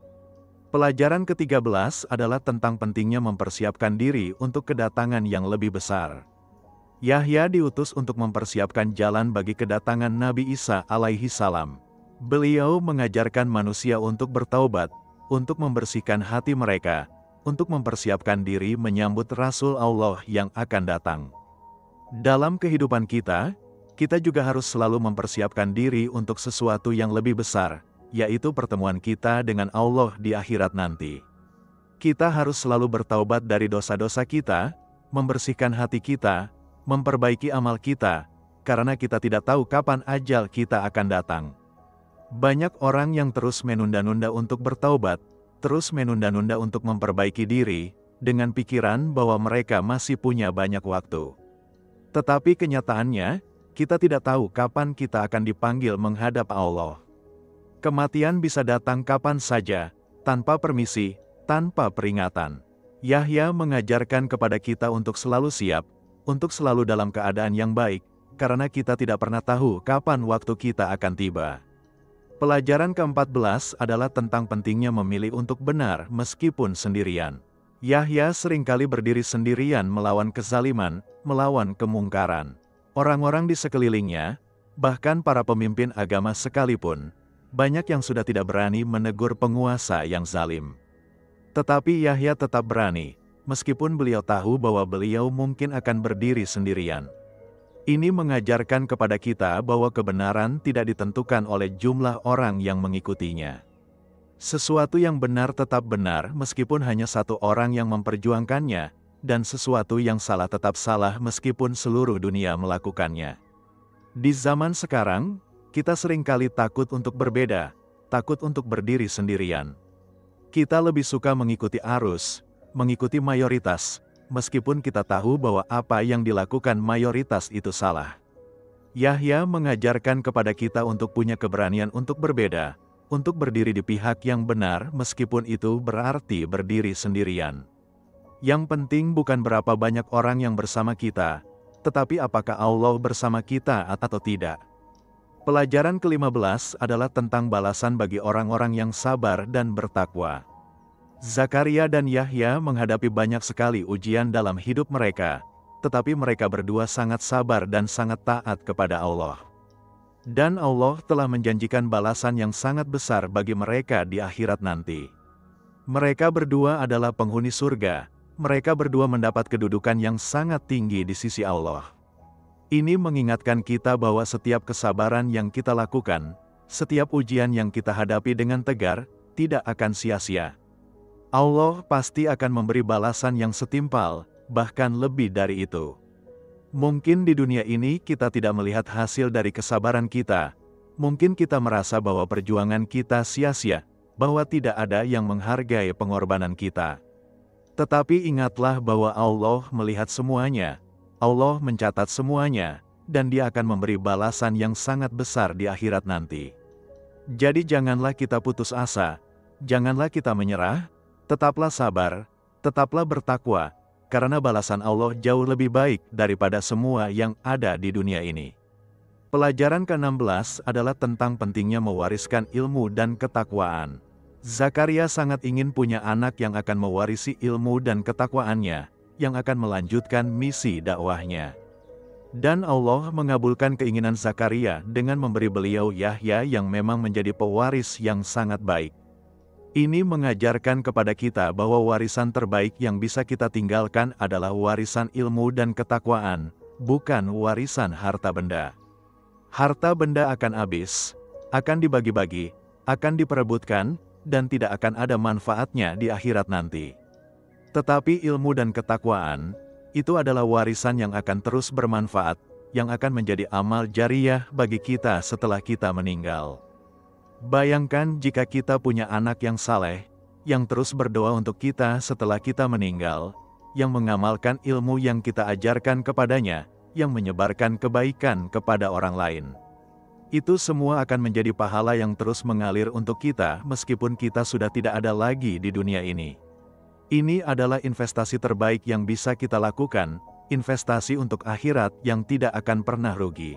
Pelajaran ke-13 adalah tentang pentingnya mempersiapkan diri untuk kedatangan yang lebih besar. Yahya diutus untuk mempersiapkan jalan bagi kedatangan Nabi Isa alaihi salam. Beliau mengajarkan manusia untuk bertaubat, untuk membersihkan hati mereka, untuk mempersiapkan diri menyambut Rasul Allah yang akan datang. Dalam kehidupan kita juga harus selalu mempersiapkan diri untuk sesuatu yang lebih besar, yaitu pertemuan kita dengan Allah di akhirat nanti. Kita harus selalu bertaubat dari dosa-dosa kita, membersihkan hati kita, memperbaiki amal kita, karena kita tidak tahu kapan ajal kita akan datang. Banyak orang yang terus menunda-nunda untuk bertaubat, terus menunda-nunda untuk memperbaiki diri, dengan pikiran bahwa mereka masih punya banyak waktu. Tetapi kenyataannya, kita tidak tahu kapan kita akan dipanggil menghadap Allah. Kematian bisa datang kapan saja, tanpa permisi, tanpa peringatan. Yahya mengajarkan kepada kita untuk selalu siap, untuk selalu dalam keadaan yang baik, karena kita tidak pernah tahu kapan waktu kita akan tiba. Pelajaran ke-14 adalah tentang pentingnya memilih untuk benar meskipun sendirian. Yahya seringkali berdiri sendirian melawan kezaliman, melawan kemungkaran. Orang-orang di sekelilingnya, bahkan para pemimpin agama sekalipun, banyak yang sudah tidak berani menegur penguasa yang zalim. Tetapi Yahya tetap berani, meskipun beliau tahu bahwa beliau mungkin akan berdiri sendirian. Ini mengajarkan kepada kita bahwa kebenaran tidak ditentukan oleh jumlah orang yang mengikutinya. Sesuatu yang benar tetap benar meskipun hanya satu orang yang memperjuangkannya, dan sesuatu yang salah tetap salah meskipun seluruh dunia melakukannya. Di zaman sekarang, kita seringkali takut untuk berbeda, takut untuk berdiri sendirian. Kita lebih suka mengikuti arus, mengikuti mayoritas, meskipun kita tahu bahwa apa yang dilakukan mayoritas itu salah. Yahya mengajarkan kepada kita untuk punya keberanian untuk berbeda, untuk berdiri di pihak yang benar meskipun itu berarti berdiri sendirian. Yang penting bukan berapa banyak orang yang bersama kita, tetapi apakah Allah bersama kita atau tidak. Pelajaran ke-15 adalah tentang balasan bagi orang-orang yang sabar dan bertakwa. Zakaria dan Yahya menghadapi banyak sekali ujian dalam hidup mereka, tetapi mereka berdua sangat sabar dan sangat taat kepada Allah. Dan Allah telah menjanjikan balasan yang sangat besar bagi mereka di akhirat nanti. Mereka berdua adalah penghuni surga, mereka berdua mendapat kedudukan yang sangat tinggi di sisi Allah. Ini mengingatkan kita bahwa setiap kesabaran yang kita lakukan, setiap ujian yang kita hadapi dengan tegar, tidak akan sia-sia. Allah pasti akan memberi balasan yang setimpal, bahkan lebih dari itu. Mungkin di dunia ini kita tidak melihat hasil dari kesabaran kita. Mungkin kita merasa bahwa perjuangan kita sia-sia, bahwa tidak ada yang menghargai pengorbanan kita. Tetapi ingatlah bahwa Allah melihat semuanya, Allah mencatat semuanya, dan Dia akan memberi balasan yang sangat besar di akhirat nanti. Jadi janganlah kita putus asa, janganlah kita menyerah, tetaplah sabar, tetaplah bertakwa, karena balasan Allah jauh lebih baik daripada semua yang ada di dunia ini. Pelajaran ke-16 adalah tentang pentingnya mewariskan ilmu dan ketakwaan. Zakaria sangat ingin punya anak yang akan mewarisi ilmu dan ketakwaannya, yang akan melanjutkan misi dakwahnya. Dan Allah mengabulkan keinginan Zakaria dengan memberi beliau Yahya yang memang menjadi pewaris yang sangat baik. Ini mengajarkan kepada kita bahwa warisan terbaik yang bisa kita tinggalkan adalah warisan ilmu dan ketakwaan, bukan warisan harta benda. Harta benda akan habis, akan dibagi-bagi, akan diperebutkan, dan tidak akan ada manfaatnya di akhirat nanti. Tetapi ilmu dan ketakwaan, itu adalah warisan yang akan terus bermanfaat, yang akan menjadi amal jariyah bagi kita setelah kita meninggal. Bayangkan jika kita punya anak yang saleh, yang terus berdoa untuk kita setelah kita meninggal, yang mengamalkan ilmu yang kita ajarkan kepadanya, yang menyebarkan kebaikan kepada orang lain. Itu semua akan menjadi pahala yang terus mengalir untuk kita meskipun kita sudah tidak ada lagi di dunia ini. Ini adalah investasi terbaik yang bisa kita lakukan, investasi untuk akhirat yang tidak akan pernah rugi.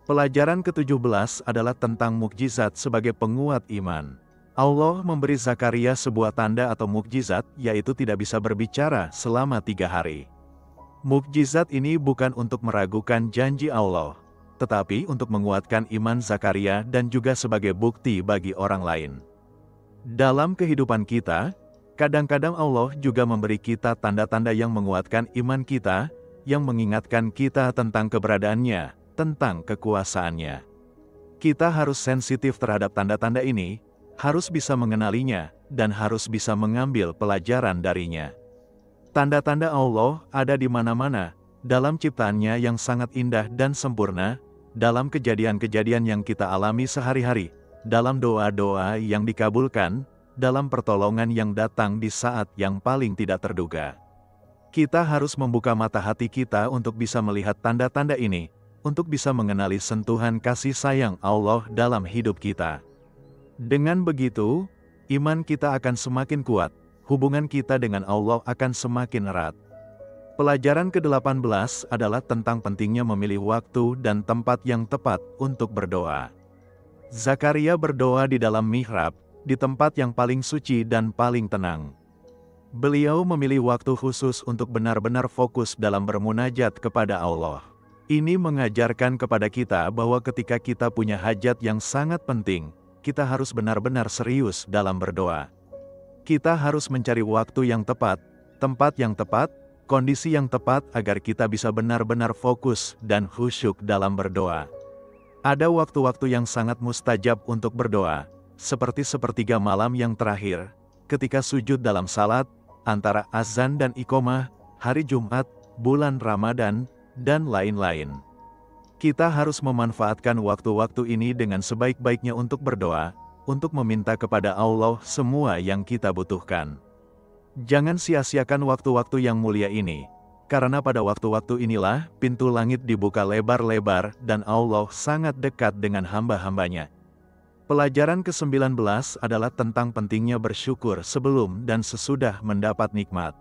Pelajaran ke-17 adalah tentang mukjizat sebagai penguat iman. Allah memberi Zakaria sebuah tanda atau mukjizat, yaitu tidak bisa berbicara selama 3 hari. Mukjizat ini bukan untuk meragukan janji Allah, tetapi untuk menguatkan iman Zakaria dan juga sebagai bukti bagi orang lain. Dalam kehidupan kita, kadang-kadang Allah juga memberi kita tanda-tanda yang menguatkan iman kita, yang mengingatkan kita tentang keberadaannya, tentang kekuasaannya. Kita harus sensitif terhadap tanda-tanda ini, harus bisa mengenalinya, dan harus bisa mengambil pelajaran darinya. Tanda-tanda Allah ada di mana-mana, dalam ciptaannya yang sangat indah dan sempurna, dalam kejadian-kejadian yang kita alami sehari-hari, dalam doa-doa yang dikabulkan, dalam pertolongan yang datang di saat yang paling tidak terduga. Kita harus membuka mata hati kita untuk bisa melihat tanda-tanda ini, untuk bisa mengenali sentuhan kasih sayang Allah dalam hidup kita. Dengan begitu, iman kita akan semakin kuat, hubungan kita dengan Allah akan semakin erat. Pelajaran ke-18 adalah tentang pentingnya memilih waktu dan tempat yang tepat untuk berdoa. Zakaria berdoa di dalam mihrab, di tempat yang paling suci dan paling tenang. Beliau memilih waktu khusus untuk benar-benar fokus dalam bermunajat kepada Allah. Ini mengajarkan kepada kita bahwa ketika kita punya hajat yang sangat penting, kita harus benar-benar serius dalam berdoa. Kita harus mencari waktu yang tepat, tempat yang tepat, kondisi yang tepat agar kita bisa benar-benar fokus dan khusyuk dalam berdoa. Ada waktu-waktu yang sangat mustajab untuk berdoa, seperti sepertiga malam yang terakhir, ketika sujud dalam salat, antara azan dan iqomah, hari Jumat, bulan Ramadan, dan lain-lain. Kita harus memanfaatkan waktu-waktu ini dengan sebaik-baiknya untuk berdoa, untuk meminta kepada Allah semua yang kita butuhkan. Jangan sia-siakan waktu-waktu yang mulia ini, karena pada waktu-waktu inilah pintu langit dibuka lebar-lebar dan Allah sangat dekat dengan hamba-hambanya. Pelajaran ke-19 adalah tentang pentingnya bersyukur sebelum dan sesudah mendapat nikmat.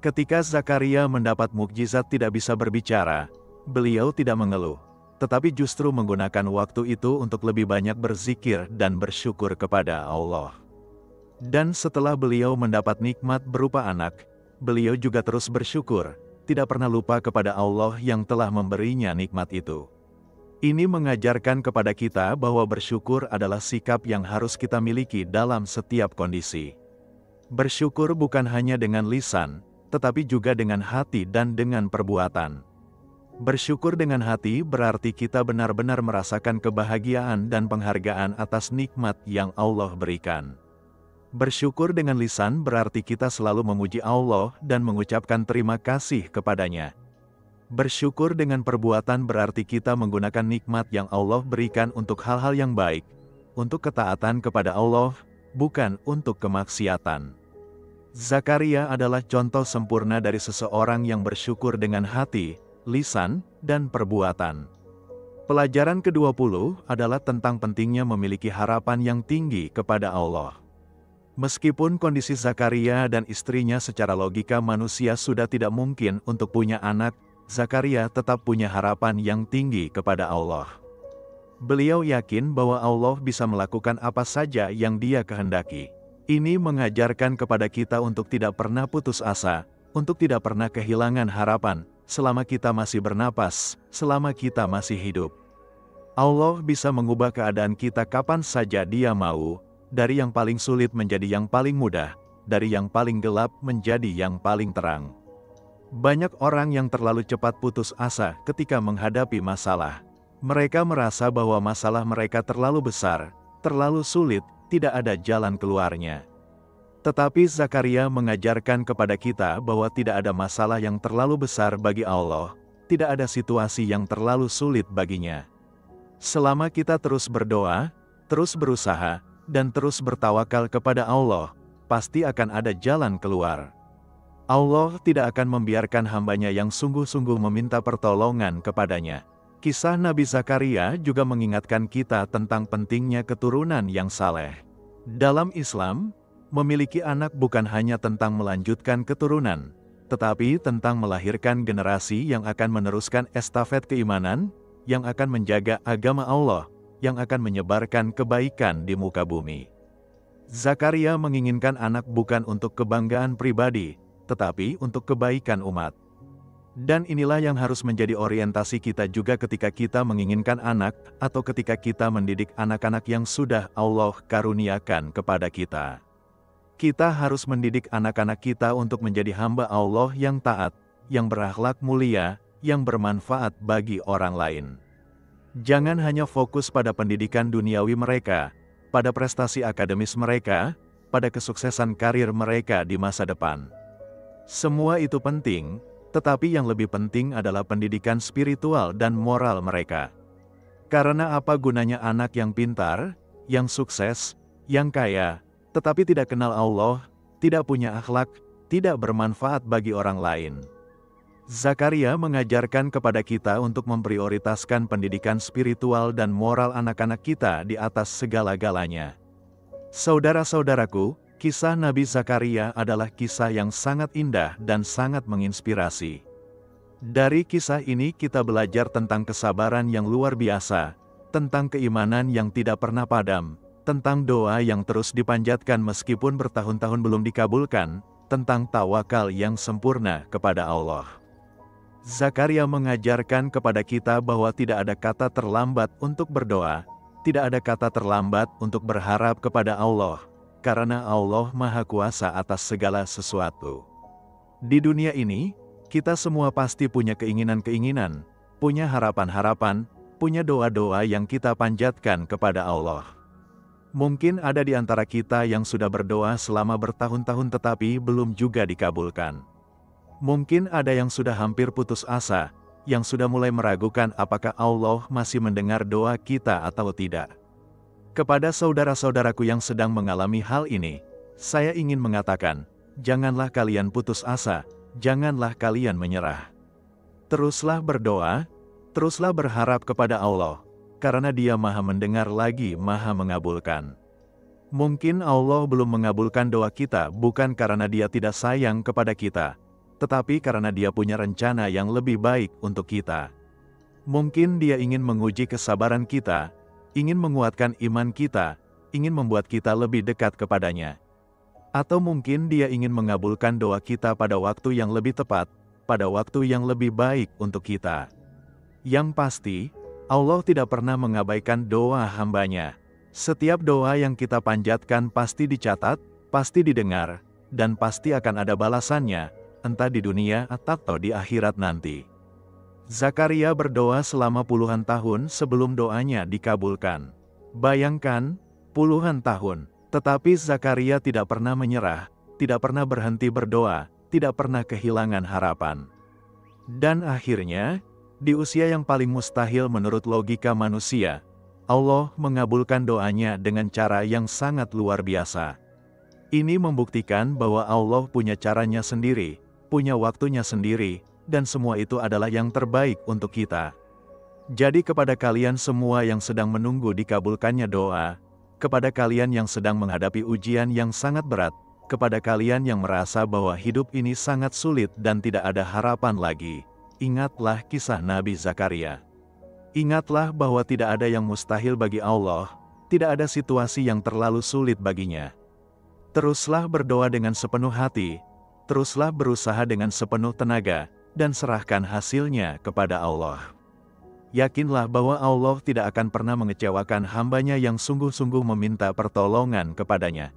Ketika Zakaria mendapat mukjizat tidak bisa berbicara, beliau tidak mengeluh, tetapi justru menggunakan waktu itu untuk lebih banyak berzikir dan bersyukur kepada Allah. Dan setelah beliau mendapat nikmat berupa anak, beliau juga terus bersyukur, tidak pernah lupa kepada Allah yang telah memberinya nikmat itu. Ini mengajarkan kepada kita bahwa bersyukur adalah sikap yang harus kita miliki dalam setiap kondisi. Bersyukur bukan hanya dengan lisan, tetapi juga dengan hati dan dengan perbuatan. Bersyukur dengan hati berarti kita benar-benar merasakan kebahagiaan dan penghargaan atas nikmat yang Allah berikan. Bersyukur dengan lisan berarti kita selalu memuji Allah dan mengucapkan terima kasih kepadanya. Bersyukur dengan perbuatan berarti kita menggunakan nikmat yang Allah berikan untuk hal-hal yang baik, untuk ketaatan kepada Allah, bukan untuk kemaksiatan. Zakaria adalah contoh sempurna dari seseorang yang bersyukur dengan hati, lisan, dan perbuatan. Pelajaran ke-20 adalah tentang pentingnya memiliki harapan yang tinggi kepada Allah. Meskipun kondisi Zakaria dan istrinya secara logika manusia sudah tidak mungkin untuk punya anak, Zakaria tetap punya harapan yang tinggi kepada Allah. Beliau yakin bahwa Allah bisa melakukan apa saja yang Dia kehendaki. Ini mengajarkan kepada kita untuk tidak pernah putus asa, untuk tidak pernah kehilangan harapan, selama kita masih bernapas, selama kita masih hidup. Allah bisa mengubah keadaan kita kapan saja Dia mau, dari yang paling sulit menjadi yang paling mudah, dari yang paling gelap menjadi yang paling terang. Banyak orang yang terlalu cepat putus asa ketika menghadapi masalah. Mereka merasa bahwa masalah mereka terlalu besar, terlalu sulit, tidak ada jalan keluarnya. Tetapi Zakaria mengajarkan kepada kita bahwa tidak ada masalah yang terlalu besar bagi Allah, tidak ada situasi yang terlalu sulit baginya. Selama kita terus berdoa, terus berusaha, dan terus bertawakal kepada Allah, pasti akan ada jalan keluar. Allah tidak akan membiarkan hambanya yang sungguh-sungguh meminta pertolongan kepadanya. Kisah Nabi Zakaria juga mengingatkan kita tentang pentingnya keturunan yang saleh. Dalam Islam, memiliki anak bukan hanya tentang melanjutkan keturunan, tetapi tentang melahirkan generasi yang akan meneruskan estafet keimanan, yang akan menjaga agama Allah, yang akan menyebarkan kebaikan di muka bumi. Zakaria menginginkan anak bukan untuk kebanggaan pribadi, tetapi untuk kebaikan umat. Dan inilah yang harus menjadi orientasi kita juga ketika kita menginginkan anak, atau ketika kita mendidik anak-anak yang sudah Allah karuniakan kepada kita. Kita harus mendidik anak-anak kita untuk menjadi hamba Allah yang taat, yang berakhlak mulia, yang bermanfaat bagi orang lain. Jangan hanya fokus pada pendidikan duniawi mereka, pada prestasi akademis mereka, pada kesuksesan karir mereka di masa depan. Semua itu penting, tetapi yang lebih penting adalah pendidikan spiritual dan moral mereka. Karena apa gunanya anak yang pintar, yang sukses, yang kaya, tetapi tidak kenal Allah, tidak punya akhlak, tidak bermanfaat bagi orang lain. Zakaria mengajarkan kepada kita untuk memprioritaskan pendidikan spiritual dan moral anak-anak kita di atas segala-galanya. Saudara-saudaraku, kisah Nabi Zakaria adalah kisah yang sangat indah dan sangat menginspirasi. Dari kisah ini kita belajar tentang kesabaran yang luar biasa, tentang keimanan yang tidak pernah padam, tentang doa yang terus dipanjatkan meskipun bertahun-tahun belum dikabulkan, tentang tawakal yang sempurna kepada Allah. Zakaria mengajarkan kepada kita bahwa tidak ada kata terlambat untuk berdoa, tidak ada kata terlambat untuk berharap kepada Allah, karena Allah Maha Kuasa atas segala sesuatu. Di dunia ini, kita semua pasti punya keinginan-keinginan, punya harapan-harapan, punya doa-doa yang kita panjatkan kepada Allah. Mungkin ada di antara kita yang sudah berdoa selama bertahun-tahun tetapi belum juga dikabulkan. Mungkin ada yang sudah hampir putus asa, yang sudah mulai meragukan apakah Allah masih mendengar doa kita atau tidak. Kepada saudara-saudaraku yang sedang mengalami hal ini, saya ingin mengatakan, janganlah kalian putus asa, janganlah kalian menyerah. Teruslah berdoa, teruslah berharap kepada Allah, karena Dia Maha mendengar lagi Maha mengabulkan. Mungkin Allah belum mengabulkan doa kita bukan karena Dia tidak sayang kepada kita, tetapi karena Dia punya rencana yang lebih baik untuk kita. Mungkin Dia ingin menguji kesabaran kita, ingin menguatkan iman kita, ingin membuat kita lebih dekat kepadanya. Atau mungkin Dia ingin mengabulkan doa kita pada waktu yang lebih tepat, pada waktu yang lebih baik untuk kita. Yang pasti, Allah tidak pernah mengabaikan doa hamba-Nya. Setiap doa yang kita panjatkan pasti dicatat, pasti didengar, dan pasti akan ada balasannya, entah di dunia atau di akhirat nanti. Zakaria berdoa selama puluhan tahun sebelum doanya dikabulkan. Bayangkan, puluhan tahun, tetapi Zakaria tidak pernah menyerah, tidak pernah berhenti berdoa, tidak pernah kehilangan harapan. Dan akhirnya, di usia yang paling mustahil menurut logika manusia, Allah mengabulkan doanya dengan cara yang sangat luar biasa. Ini membuktikan bahwa Allah punya caranya sendiri, punya waktunya sendiri, dan semua itu adalah yang terbaik untuk kita. Jadi kepada kalian semua yang sedang menunggu dikabulkannya doa, kepada kalian yang sedang menghadapi ujian yang sangat berat, kepada kalian yang merasa bahwa hidup ini sangat sulit dan tidak ada harapan lagi, ingatlah kisah Nabi Zakaria. Ingatlah bahwa tidak ada yang mustahil bagi Allah, tidak ada situasi yang terlalu sulit baginya. Teruslah berdoa dengan sepenuh hati, teruslah berusaha dengan sepenuh tenaga, dan serahkan hasilnya kepada Allah. Yakinlah bahwa Allah tidak akan pernah mengecewakan hamba-Nya yang sungguh-sungguh meminta pertolongan kepadanya.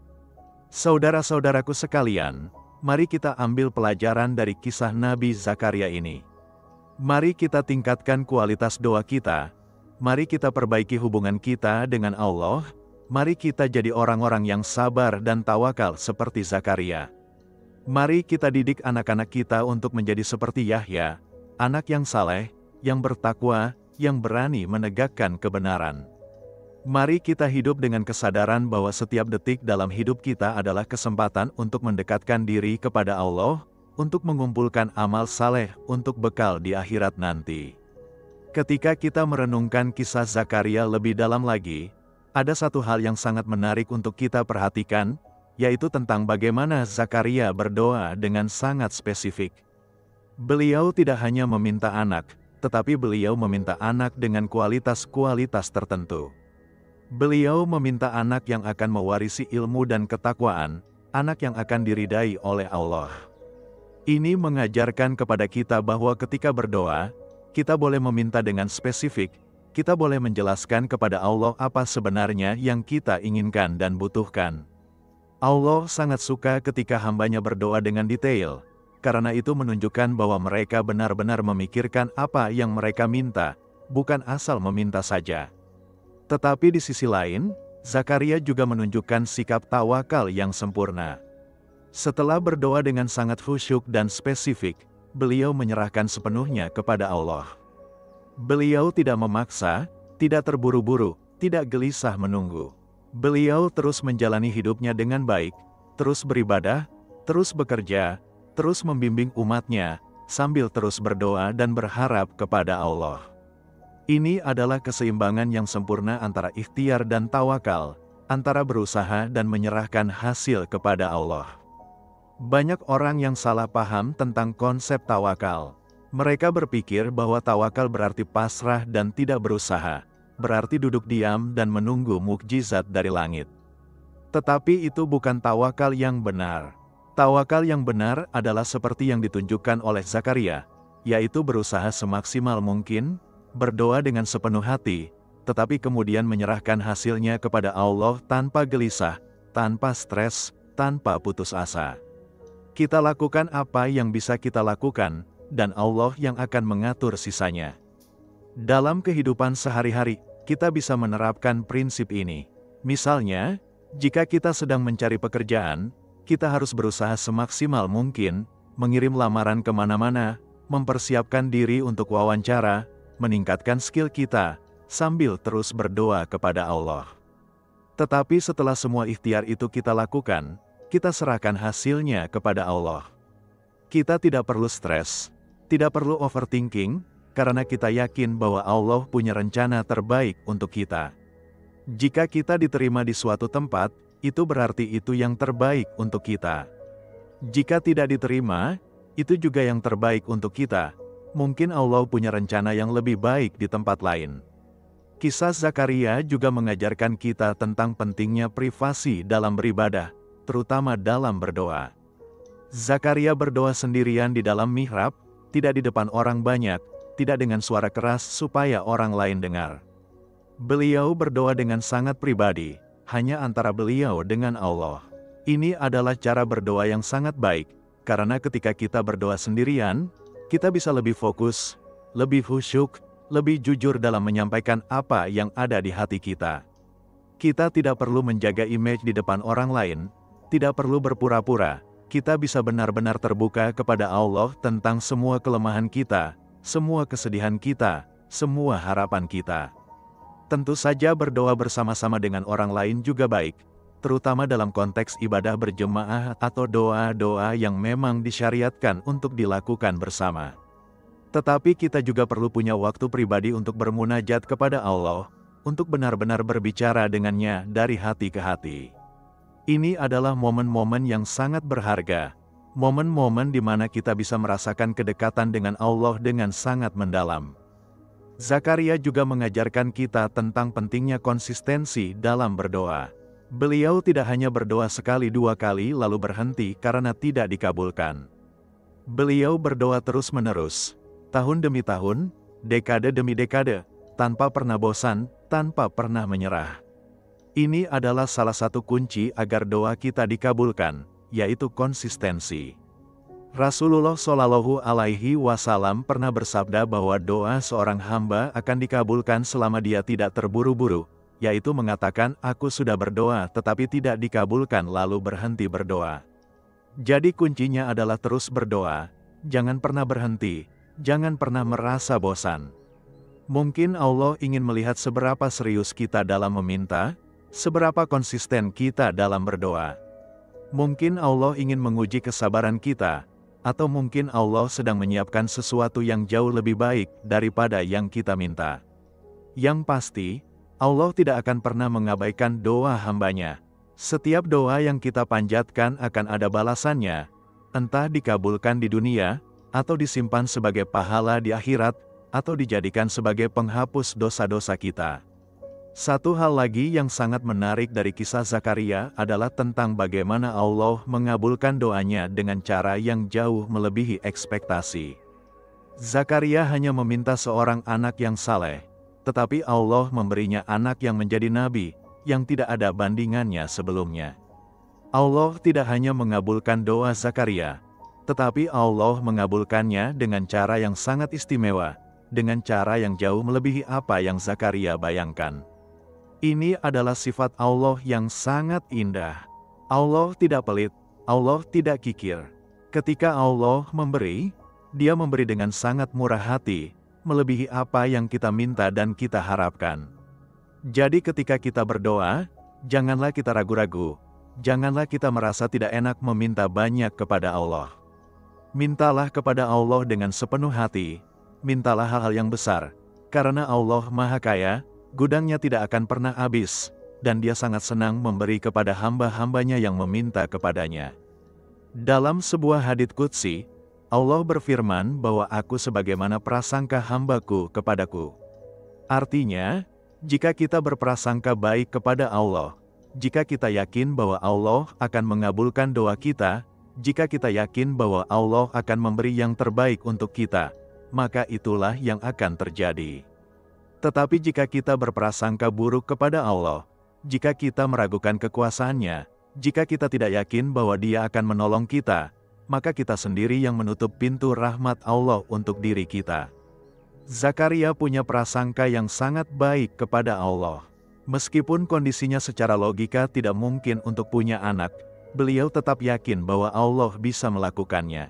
Saudara-saudaraku sekalian, mari kita ambil pelajaran dari kisah Nabi Zakaria ini. Mari kita tingkatkan kualitas doa kita, mari kita perbaiki hubungan kita dengan Allah, mari kita jadi orang-orang yang sabar dan tawakal seperti Zakaria. Mari kita didik anak-anak kita untuk menjadi seperti Yahya, anak yang saleh, yang bertakwa, yang berani menegakkan kebenaran. Mari kita hidup dengan kesadaran bahwa setiap detik dalam hidup kita adalah kesempatan untuk mendekatkan diri kepada Allah, untuk mengumpulkan amal saleh untuk bekal di akhirat nanti. Ketika kita merenungkan kisah Zakaria lebih dalam lagi, ada satu hal yang sangat menarik untuk kita perhatikan, yaitu tentang bagaimana Zakaria berdoa dengan sangat spesifik. Beliau tidak hanya meminta anak, tetapi beliau meminta anak dengan kualitas-kualitas tertentu. Beliau meminta anak yang akan mewarisi ilmu dan ketakwaan, anak yang akan diridai oleh Allah. Ini mengajarkan kepada kita bahwa ketika berdoa, kita boleh meminta dengan spesifik, kita boleh menjelaskan kepada Allah apa sebenarnya yang kita inginkan dan butuhkan. Allah sangat suka ketika hamba-Nya berdoa dengan detail, karena itu menunjukkan bahwa mereka benar-benar memikirkan apa yang mereka minta, bukan asal meminta saja. Tetapi di sisi lain, Zakaria juga menunjukkan sikap tawakal yang sempurna. Setelah berdoa dengan sangat khusyuk dan spesifik, beliau menyerahkan sepenuhnya kepada Allah. Beliau tidak memaksa, tidak terburu-buru, tidak gelisah menunggu. Beliau terus menjalani hidupnya dengan baik, terus beribadah, terus bekerja, terus membimbing umatnya, sambil terus berdoa dan berharap kepada Allah. Ini adalah keseimbangan yang sempurna antara ikhtiar dan tawakal, antara berusaha dan menyerahkan hasil kepada Allah. Banyak orang yang salah paham tentang konsep tawakal. Mereka berpikir bahwa tawakal berarti pasrah dan tidak berusaha, berarti duduk diam dan menunggu mukjizat dari langit. Tetapi itu bukan tawakal yang benar. Tawakal yang benar adalah seperti yang ditunjukkan oleh Zakaria, yaitu berusaha semaksimal mungkin, berdoa dengan sepenuh hati, tetapi kemudian menyerahkan hasilnya kepada Allah tanpa gelisah, tanpa stres, tanpa putus asa. Kita lakukan apa yang bisa kita lakukan, dan Allah yang akan mengatur sisanya. Dalam kehidupan sehari-hari, kita bisa menerapkan prinsip ini. Misalnya, jika kita sedang mencari pekerjaan, kita harus berusaha semaksimal mungkin, mengirim lamaran kemana-mana, mempersiapkan diri untuk wawancara, meningkatkan skill kita, sambil terus berdoa kepada Allah. Tetapi setelah semua ikhtiar itu kita lakukan, kita serahkan hasilnya kepada Allah. Kita tidak perlu stres, tidak perlu overthinking, karena kita yakin bahwa Allah punya rencana terbaik untuk kita. Jika kita diterima di suatu tempat, itu berarti itu yang terbaik untuk kita. Jika tidak diterima, itu juga yang terbaik untuk kita. Mungkin Allah punya rencana yang lebih baik di tempat lain. Kisah Zakaria juga mengajarkan kita tentang pentingnya privasi dalam beribadah, terutama dalam berdoa. Zakaria berdoa sendirian di dalam mihrab, tidak di depan orang banyak, tidak dengan suara keras supaya orang lain dengar. Beliau berdoa dengan sangat pribadi, hanya antara beliau dengan Allah. Ini adalah cara berdoa yang sangat baik, karena ketika kita berdoa sendirian, kita bisa lebih fokus, lebih khusyuk, lebih jujur dalam menyampaikan apa yang ada di hati kita. Kita tidak perlu menjaga image di depan orang lain, tidak perlu berpura-pura, kita bisa benar-benar terbuka kepada Allah tentang semua kelemahan kita, semua kesedihan kita, semua harapan kita. Tentu saja berdoa bersama-sama dengan orang lain juga baik, terutama dalam konteks ibadah berjemaah atau doa-doa yang memang disyariatkan untuk dilakukan bersama. Tetapi kita juga perlu punya waktu pribadi untuk bermunajat kepada Allah, untuk benar-benar berbicara dengannya dari hati ke hati. Ini adalah momen-momen yang sangat berharga, momen-momen di mana kita bisa merasakan kedekatan dengan Allah dengan sangat mendalam. Zakaria juga mengajarkan kita tentang pentingnya konsistensi dalam berdoa. Beliau tidak hanya berdoa sekali dua kali lalu berhenti karena tidak dikabulkan. Beliau berdoa terus-menerus, tahun demi tahun, dekade demi dekade, tanpa pernah bosan, tanpa pernah menyerah. Ini adalah salah satu kunci agar doa kita dikabulkan, yaitu konsistensi. Rasulullah Shallallahu Alaihi Wasallam pernah bersabda bahwa doa seorang hamba akan dikabulkan selama dia tidak terburu-buru, yaitu mengatakan aku sudah berdoa tetapi tidak dikabulkan lalu berhenti berdoa. Jadi kuncinya adalah terus berdoa, jangan pernah berhenti, jangan pernah merasa bosan. Mungkin Allah ingin melihat seberapa serius kita dalam meminta, seberapa konsisten kita dalam berdoa. Mungkin Allah ingin menguji kesabaran kita, atau mungkin Allah sedang menyiapkan sesuatu yang jauh lebih baik daripada yang kita minta. Yang pasti, Allah tidak akan pernah mengabaikan doa hambanya. Setiap doa yang kita panjatkan akan ada balasannya, entah dikabulkan di dunia, atau disimpan sebagai pahala di akhirat, atau dijadikan sebagai penghapus dosa-dosa kita. Satu hal lagi yang sangat menarik dari kisah Zakaria adalah tentang bagaimana Allah mengabulkan doanya dengan cara yang jauh melebihi ekspektasi. Zakaria hanya meminta seorang anak yang saleh, tetapi Allah memberinya anak yang menjadi nabi, yang tidak ada bandingannya sebelumnya. Allah tidak hanya mengabulkan doa Zakaria, tetapi Allah mengabulkannya dengan cara yang sangat istimewa, dengan cara yang jauh melebihi apa yang Zakaria bayangkan. Ini adalah sifat Allah yang sangat indah. Allah tidak pelit, Allah tidak kikir. Ketika Allah memberi, Dia memberi dengan sangat murah hati, melebihi apa yang kita minta dan kita harapkan. Jadi ketika kita berdoa, janganlah kita ragu-ragu, janganlah kita merasa tidak enak meminta banyak kepada Allah. Mintalah kepada Allah dengan sepenuh hati, mintalah hal-hal yang besar, karena Allah Maha Kaya, gudangnya tidak akan pernah habis, dan Dia sangat senang memberi kepada hamba-hambanya yang meminta kepadanya. Dalam sebuah hadits qudsi, Allah berfirman bahwa aku sebagaimana prasangka hambaku kepadaku. Artinya, jika kita berprasangka baik kepada Allah, jika kita yakin bahwa Allah akan mengabulkan doa kita, jika kita yakin bahwa Allah akan memberi yang terbaik untuk kita, maka itulah yang akan terjadi. Tetapi jika kita berprasangka buruk kepada Allah, jika kita meragukan kekuasaannya, jika kita tidak yakin bahwa Dia akan menolong kita, maka kita sendiri yang menutup pintu rahmat Allah untuk diri kita. Zakaria punya prasangka yang sangat baik kepada Allah. Meskipun kondisinya secara logika tidak mungkin untuk punya anak, beliau tetap yakin bahwa Allah bisa melakukannya.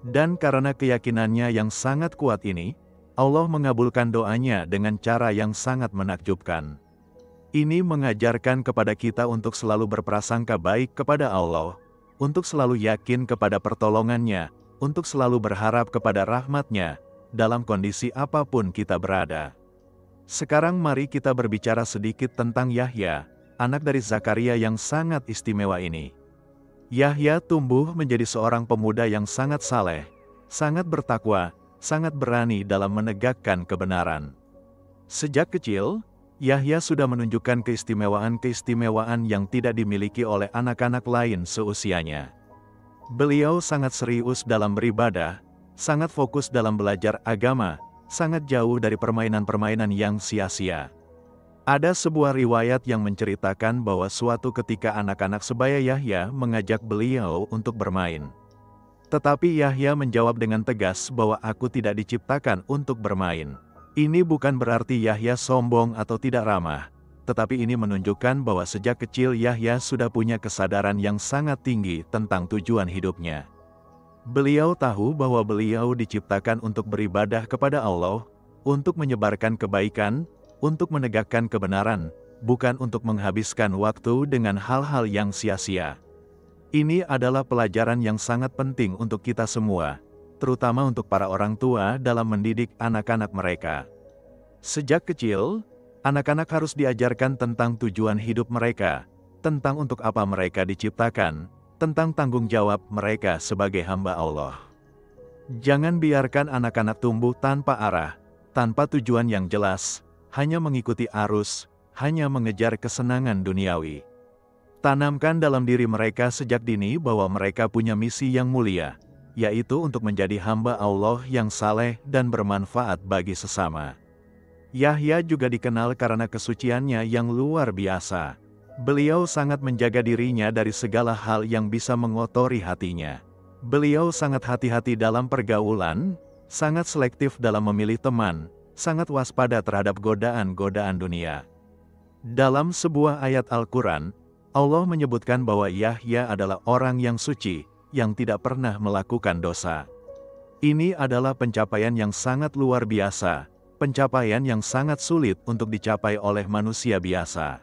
Dan karena keyakinannya yang sangat kuat ini, Allah mengabulkan doanya dengan cara yang sangat menakjubkan. Ini mengajarkan kepada kita untuk selalu berprasangka baik kepada Allah, untuk selalu yakin kepada pertolongannya, untuk selalu berharap kepada rahmat-Nya, dalam kondisi apapun kita berada. Sekarang mari kita berbicara sedikit tentang Yahya, anak dari Zakaria yang sangat istimewa ini. Yahya tumbuh menjadi seorang pemuda yang sangat saleh, sangat bertakwa, sangat berani dalam menegakkan kebenaran. Sejak kecil, Yahya sudah menunjukkan keistimewaan-keistimewaan yang tidak dimiliki oleh anak-anak lain seusianya. Beliau sangat serius dalam beribadah, sangat fokus dalam belajar agama, sangat jauh dari permainan-permainan yang sia-sia. Ada sebuah riwayat yang menceritakan bahwa suatu ketika anak-anak sebaya Yahya mengajak beliau untuk bermain. Tetapi Yahya menjawab dengan tegas bahwa aku tidak diciptakan untuk bermain. Ini bukan berarti Yahya sombong atau tidak ramah, tetapi ini menunjukkan bahwa sejak kecil Yahya sudah punya kesadaran yang sangat tinggi tentang tujuan hidupnya. Beliau tahu bahwa beliau diciptakan untuk beribadah kepada Allah, untuk menyebarkan kebaikan, untuk menegakkan kebenaran, bukan untuk menghabiskan waktu dengan hal-hal yang sia-sia. Ini adalah pelajaran yang sangat penting untuk kita semua, terutama untuk para orang tua dalam mendidik anak-anak mereka. Sejak kecil, anak-anak harus diajarkan tentang tujuan hidup mereka, tentang untuk apa mereka diciptakan, tentang tanggung jawab mereka sebagai hamba Allah. Jangan biarkan anak-anak tumbuh tanpa arah, tanpa tujuan yang jelas, hanya mengikuti arus, hanya mengejar kesenangan duniawi. Tanamkan dalam diri mereka sejak dini bahwa mereka punya misi yang mulia, yaitu untuk menjadi hamba Allah yang saleh dan bermanfaat bagi sesama. Yahya juga dikenal karena kesuciannya yang luar biasa. Beliau sangat menjaga dirinya dari segala hal yang bisa mengotori hatinya. Beliau sangat hati-hati dalam pergaulan, sangat selektif dalam memilih teman, sangat waspada terhadap godaan-godaan dunia. Dalam sebuah ayat Al-Quran, Allah menyebutkan bahwa Yahya adalah orang yang suci, yang tidak pernah melakukan dosa. Ini adalah pencapaian yang sangat luar biasa, pencapaian yang sangat sulit untuk dicapai oleh manusia biasa.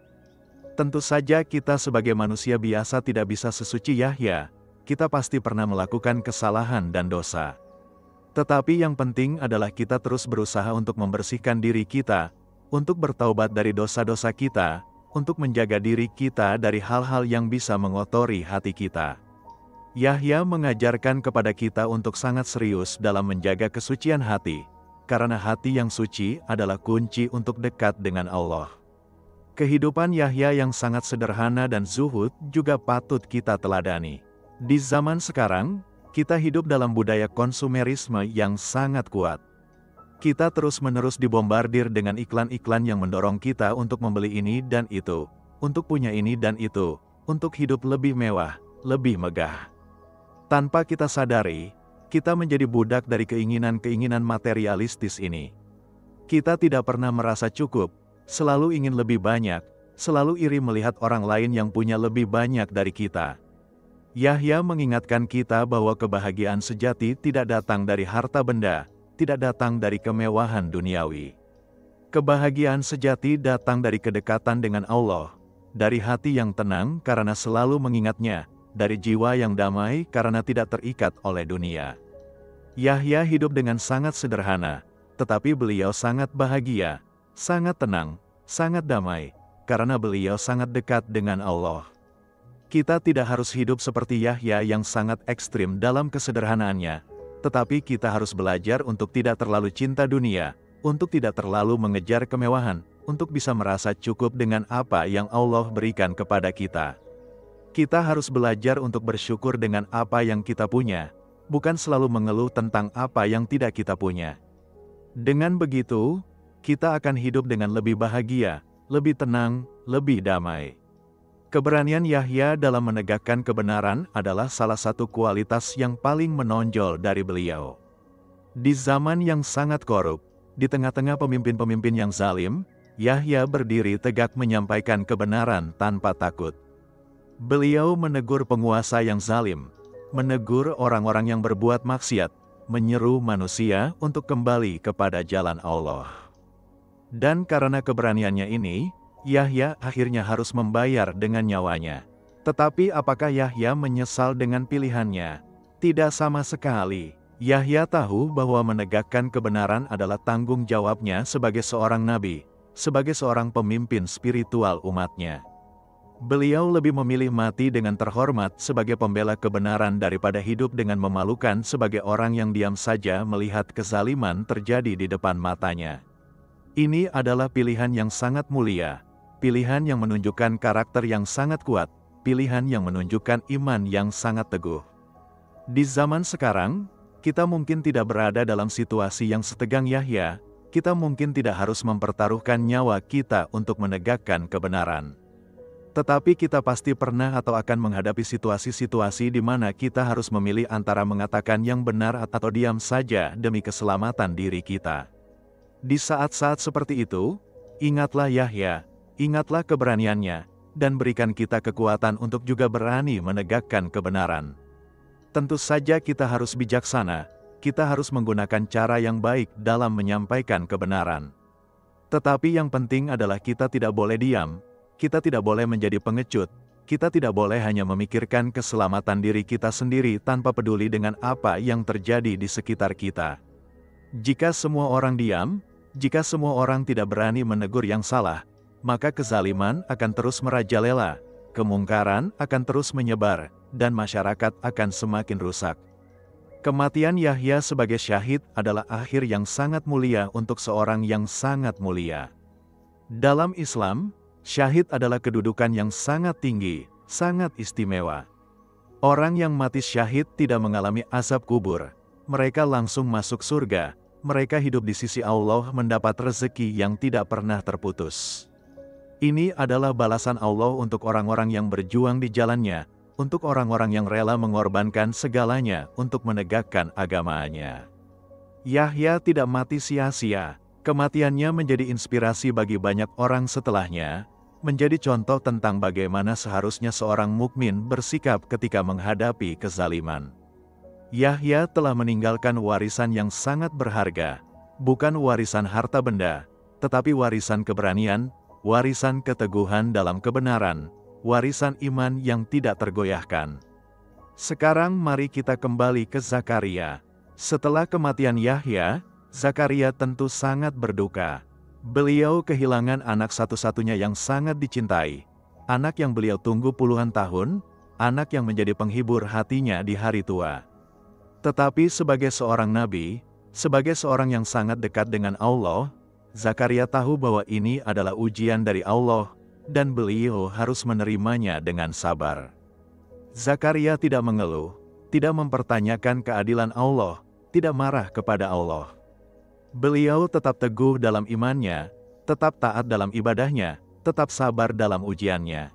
Tentu saja kita sebagai manusia biasa tidak bisa sesuci Yahya, kita pasti pernah melakukan kesalahan dan dosa. Tetapi yang penting adalah kita terus berusaha untuk membersihkan diri kita, untuk bertaubat dari dosa-dosa kita, untuk menjaga diri kita dari hal-hal yang bisa mengotori hati kita. Yahya mengajarkan kepada kita untuk sangat serius dalam menjaga kesucian hati, karena hati yang suci adalah kunci untuk dekat dengan Allah. Kehidupan Yahya yang sangat sederhana dan zuhud juga patut kita teladani. Di zaman sekarang, kita hidup dalam budaya konsumerisme yang sangat kuat. Kita terus-menerus dibombardir dengan iklan-iklan yang mendorong kita untuk membeli ini dan itu, untuk punya ini dan itu, untuk hidup lebih mewah, lebih megah. Tanpa kita sadari, kita menjadi budak dari keinginan-keinginan materialistis ini. Kita tidak pernah merasa cukup, selalu ingin lebih banyak, selalu iri melihat orang lain yang punya lebih banyak dari kita. Yahya mengingatkan kita bahwa kebahagiaan sejati tidak datang dari harta benda, tidak datang dari kemewahan duniawi. Kebahagiaan sejati datang dari kedekatan dengan Allah, dari hati yang tenang karena selalu mengingatnya, dari jiwa yang damai karena tidak terikat oleh dunia. Yahya hidup dengan sangat sederhana, tetapi beliau sangat bahagia, sangat tenang, sangat damai, karena beliau sangat dekat dengan Allah. Kita tidak harus hidup seperti Yahya yang sangat ekstrim dalam kesederhanaannya, tetapi kita harus belajar untuk tidak terlalu cinta dunia, untuk tidak terlalu mengejar kemewahan, untuk bisa merasa cukup dengan apa yang Allah berikan kepada kita. Kita harus belajar untuk bersyukur dengan apa yang kita punya, bukan selalu mengeluh tentang apa yang tidak kita punya. Dengan begitu, kita akan hidup dengan lebih bahagia, lebih tenang, lebih damai. Keberanian Yahya dalam menegakkan kebenaran adalah salah satu kualitas yang paling menonjol dari beliau. Di zaman yang sangat korup, di tengah-tengah pemimpin-pemimpin yang zalim, Yahya berdiri tegak menyampaikan kebenaran tanpa takut. Beliau menegur penguasa yang zalim, menegur orang-orang yang berbuat maksiat, menyeru manusia untuk kembali kepada jalan Allah. Dan karena keberaniannya ini, Yahya akhirnya harus membayar dengan nyawanya. Tetapi apakah Yahya menyesal dengan pilihannya? Tidak sama sekali. Yahya tahu bahwa menegakkan kebenaran adalah tanggung jawabnya sebagai seorang nabi, sebagai seorang pemimpin spiritual umatnya. Beliau lebih memilih mati dengan terhormat sebagai pembela kebenaran daripada hidup dengan memalukan sebagai orang yang diam saja melihat kezaliman terjadi di depan matanya. Ini adalah pilihan yang sangat mulia. Pilihan yang menunjukkan karakter yang sangat kuat, pilihan yang menunjukkan iman yang sangat teguh. Di zaman sekarang, kita mungkin tidak berada dalam situasi yang setegang Yahya, kita mungkin tidak harus mempertaruhkan nyawa kita untuk menegakkan kebenaran. Tetapi kita pasti pernah atau akan menghadapi situasi-situasi di mana kita harus memilih antara mengatakan yang benar atau diam saja demi keselamatan diri kita. Di saat-saat seperti itu, ingatlah Yahya, ingatlah keberaniannya, dan berikan kita kekuatan untuk juga berani menegakkan kebenaran. Tentu saja kita harus bijaksana, kita harus menggunakan cara yang baik dalam menyampaikan kebenaran. Tetapi yang penting adalah kita tidak boleh diam, kita tidak boleh menjadi pengecut, kita tidak boleh hanya memikirkan keselamatan diri kita sendiri tanpa peduli dengan apa yang terjadi di sekitar kita. Jika semua orang diam, jika semua orang tidak berani menegur yang salah, maka kezaliman akan terus merajalela, kemungkaran akan terus menyebar, dan masyarakat akan semakin rusak. Kematian Yahya sebagai syahid adalah akhir yang sangat mulia untuk seorang yang sangat mulia. Dalam Islam, syahid adalah kedudukan yang sangat tinggi, sangat istimewa. Orang yang mati syahid tidak mengalami azab kubur, mereka langsung masuk surga, mereka hidup di sisi Allah mendapat rezeki yang tidak pernah terputus. Ini adalah balasan Allah untuk orang-orang yang berjuang di jalannya, untuk orang-orang yang rela mengorbankan segalanya untuk menegakkan agamanya. Yahya tidak mati sia-sia, kematiannya menjadi inspirasi bagi banyak orang setelahnya, menjadi contoh tentang bagaimana seharusnya seorang mukmin bersikap ketika menghadapi kezaliman. Yahya telah meninggalkan warisan yang sangat berharga, bukan warisan harta benda, tetapi warisan keberanian, warisan keteguhan dalam kebenaran, warisan iman yang tidak tergoyahkan. Sekarang mari kita kembali ke Zakaria. Setelah kematian Yahya, Zakaria tentu sangat berduka. Beliau kehilangan anak satu-satunya yang sangat dicintai, anak yang beliau tunggu puluhan tahun, anak yang menjadi penghibur hatinya di hari tua. Tetapi sebagai seorang nabi, sebagai seorang yang sangat dekat dengan Allah, Zakaria tahu bahwa ini adalah ujian dari Allah, dan beliau harus menerimanya dengan sabar. Zakaria tidak mengeluh, tidak mempertanyakan keadilan Allah, tidak marah kepada Allah. Beliau tetap teguh dalam imannya, tetap taat dalam ibadahnya, tetap sabar dalam ujiannya.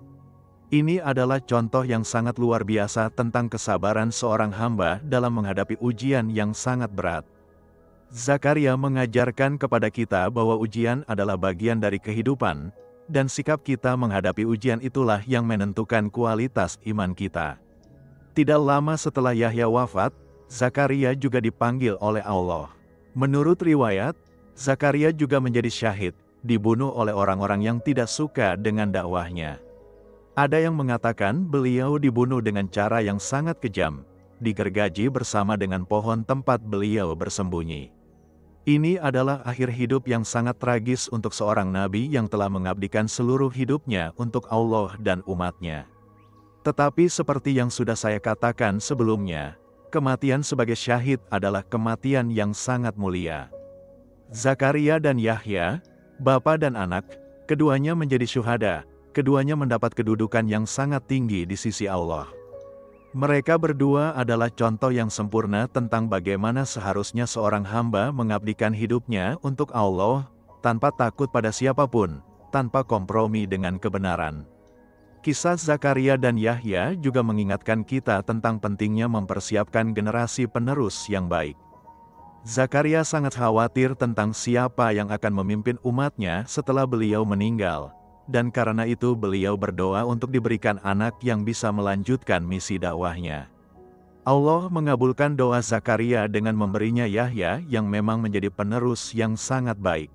Ini adalah contoh yang sangat luar biasa tentang kesabaran seorang hamba dalam menghadapi ujian yang sangat berat. Zakaria mengajarkan kepada kita bahwa ujian adalah bagian dari kehidupan, dan sikap kita menghadapi ujian itulah yang menentukan kualitas iman kita. Tidak lama setelah Yahya wafat, Zakaria juga dipanggil oleh Allah. Menurut riwayat, Zakaria juga menjadi syahid, dibunuh oleh orang-orang yang tidak suka dengan dakwahnya. Ada yang mengatakan beliau dibunuh dengan cara yang sangat kejam, digergaji bersama dengan pohon tempat beliau bersembunyi. Ini adalah akhir hidup yang sangat tragis untuk seorang nabi yang telah mengabdikan seluruh hidupnya untuk Allah dan umatnya. Tetapi seperti yang sudah saya katakan sebelumnya, kematian sebagai syahid adalah kematian yang sangat mulia. Zakaria dan Yahya, bapa dan anak, keduanya menjadi syuhada, keduanya mendapat kedudukan yang sangat tinggi di sisi Allah. Mereka berdua adalah contoh yang sempurna tentang bagaimana seharusnya seorang hamba mengabdikan hidupnya untuk Allah, tanpa takut pada siapapun, tanpa kompromi dengan kebenaran. Kisah Zakaria dan Yahya juga mengingatkan kita tentang pentingnya mempersiapkan generasi penerus yang baik. Zakaria sangat khawatir tentang siapa yang akan memimpin umatnya setelah beliau meninggal. Dan karena itu beliau berdoa untuk diberikan anak yang bisa melanjutkan misi dakwahnya. Allah mengabulkan doa Zakaria dengan memberinya Yahya yang memang menjadi penerus yang sangat baik.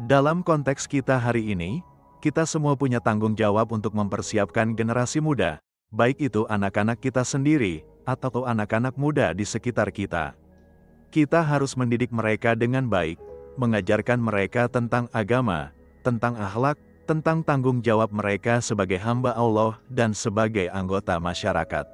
Dalam konteks kita hari ini, kita semua punya tanggung jawab untuk mempersiapkan generasi muda, baik itu anak-anak kita sendiri, atau anak-anak muda di sekitar kita. Kita harus mendidik mereka dengan baik, mengajarkan mereka tentang agama, tentang akhlak, tentang tanggung jawab mereka sebagai hamba Allah dan sebagai anggota masyarakat.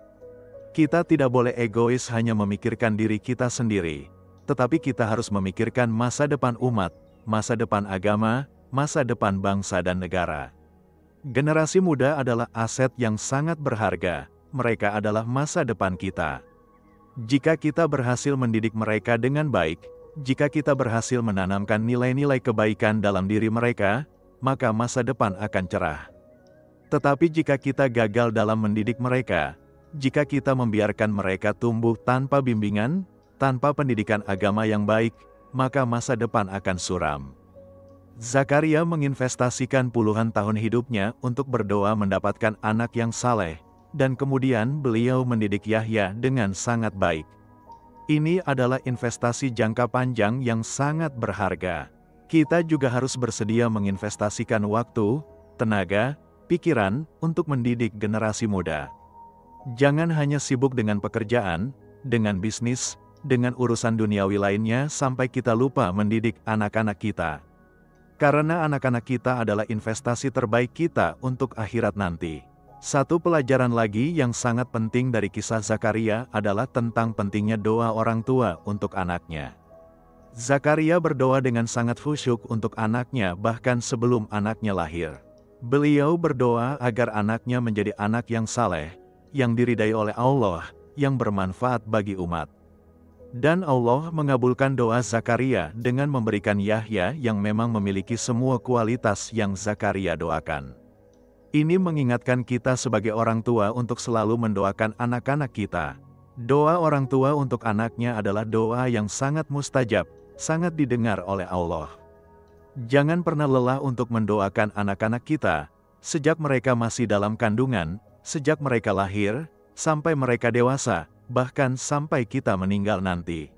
Kita tidak boleh egois hanya memikirkan diri kita sendiri, tetapi kita harus memikirkan masa depan umat, masa depan agama, masa depan bangsa dan negara. Generasi muda adalah aset yang sangat berharga, mereka adalah masa depan kita. Jika kita berhasil mendidik mereka dengan baik, jika kita berhasil menanamkan nilai-nilai kebaikan dalam diri mereka, maka masa depan akan cerah. Tetapi jika kita gagal dalam mendidik mereka, jika kita membiarkan mereka tumbuh tanpa bimbingan, tanpa pendidikan agama yang baik, maka masa depan akan suram. Zakaria menginvestasikan puluhan tahun hidupnya untuk berdoa mendapatkan anak yang saleh, dan kemudian beliau mendidik Yahya dengan sangat baik. Ini adalah investasi jangka panjang yang sangat berharga. Kita juga harus bersedia menginvestasikan waktu, tenaga, pikiran untuk mendidik generasi muda. Jangan hanya sibuk dengan pekerjaan, dengan bisnis, dengan urusan duniawi lainnya sampai kita lupa mendidik anak-anak kita. Karena anak-anak kita adalah investasi terbaik kita untuk akhirat nanti. Satu pelajaran lagi yang sangat penting dari kisah Zakaria adalah tentang pentingnya doa orang tua untuk anaknya. Zakaria berdoa dengan sangat khusyuk untuk anaknya bahkan sebelum anaknya lahir. Beliau berdoa agar anaknya menjadi anak yang saleh, yang diridai oleh Allah, yang bermanfaat bagi umat. Dan Allah mengabulkan doa Zakaria dengan memberikan Yahya yang memang memiliki semua kualitas yang Zakaria doakan. Ini mengingatkan kita sebagai orang tua untuk selalu mendoakan anak-anak kita. Doa orang tua untuk anaknya adalah doa yang sangat mustajab, sangat didengar oleh Allah. Jangan pernah lelah untuk mendoakan anak-anak kita, sejak mereka masih dalam kandungan, sejak mereka lahir, sampai mereka dewasa, bahkan sampai kita meninggal nanti.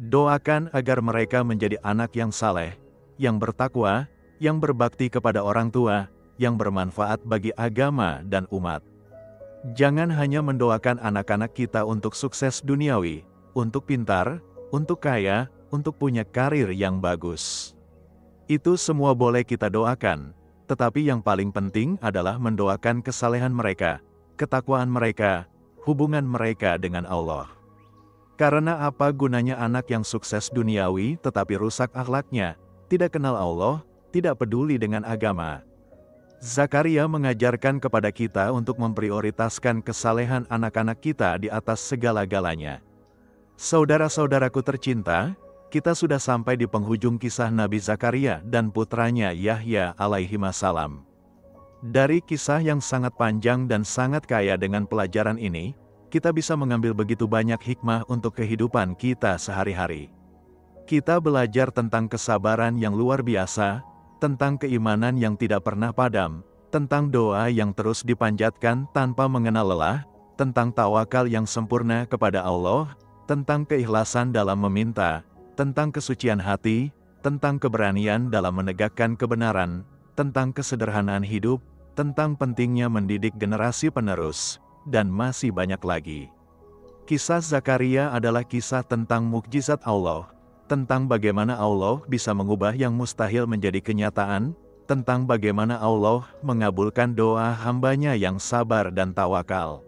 Doakan agar mereka menjadi anak yang saleh, yang bertakwa, yang berbakti kepada orang tua, yang bermanfaat bagi agama dan umat. Jangan hanya mendoakan anak-anak kita untuk sukses duniawi, untuk pintar, untuk kaya, untuk punya karir yang bagus. Itu semua boleh kita doakan, tetapi yang paling penting adalah mendoakan kesalehan mereka, ketakwaan mereka, hubungan mereka dengan Allah. Karena apa gunanya anak yang sukses duniawi tetapi rusak akhlaknya, tidak kenal Allah, tidak peduli dengan agama. Zakaria mengajarkan kepada kita untuk memprioritaskan kesalehan anak-anak kita di atas segala-galanya. Saudara-saudaraku tercinta, kita sudah sampai di penghujung kisah Nabi Zakaria dan putranya Yahya alaihissalam. Dari kisah yang sangat panjang dan sangat kaya dengan pelajaran ini, kita bisa mengambil begitu banyak hikmah untuk kehidupan kita sehari-hari. Kita belajar tentang kesabaran yang luar biasa, tentang keimanan yang tidak pernah padam, tentang doa yang terus dipanjatkan tanpa mengenal lelah, tentang tawakal yang sempurna kepada Allah, tentang keikhlasan dalam meminta, tentang kesucian hati, tentang keberanian dalam menegakkan kebenaran, tentang kesederhanaan hidup, tentang pentingnya mendidik generasi penerus, dan masih banyak lagi. Kisah Zakaria adalah kisah tentang mukjizat Allah, tentang bagaimana Allah bisa mengubah yang mustahil menjadi kenyataan, tentang bagaimana Allah mengabulkan doa hamba-Nya yang sabar dan tawakal.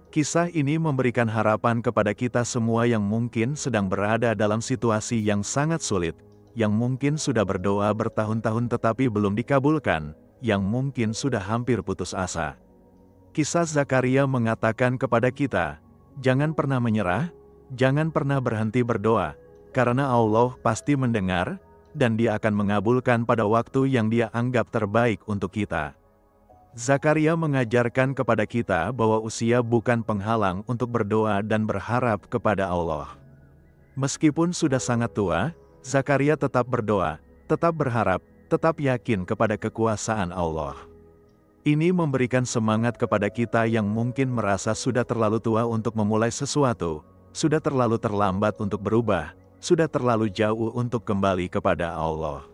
Kisah ini memberikan harapan kepada kita semua yang mungkin sedang berada dalam situasi yang sangat sulit, yang mungkin sudah berdoa bertahun-tahun tetapi belum dikabulkan, yang mungkin sudah hampir putus asa. Kisah Zakaria mengatakan kepada kita, jangan pernah menyerah, jangan pernah berhenti berdoa, karena Allah pasti mendengar, dan Dia akan mengabulkan pada waktu yang Dia anggap terbaik untuk kita. Zakaria mengajarkan kepada kita bahwa usia bukan penghalang untuk berdoa dan berharap kepada Allah. Meskipun sudah sangat tua, Zakaria tetap berdoa, tetap berharap, tetap yakin kepada kekuasaan Allah. Ini memberikan semangat kepada kita yang mungkin merasa sudah terlalu tua untuk memulai sesuatu, sudah terlalu terlambat untuk berubah, sudah terlalu jauh untuk kembali kepada Allah.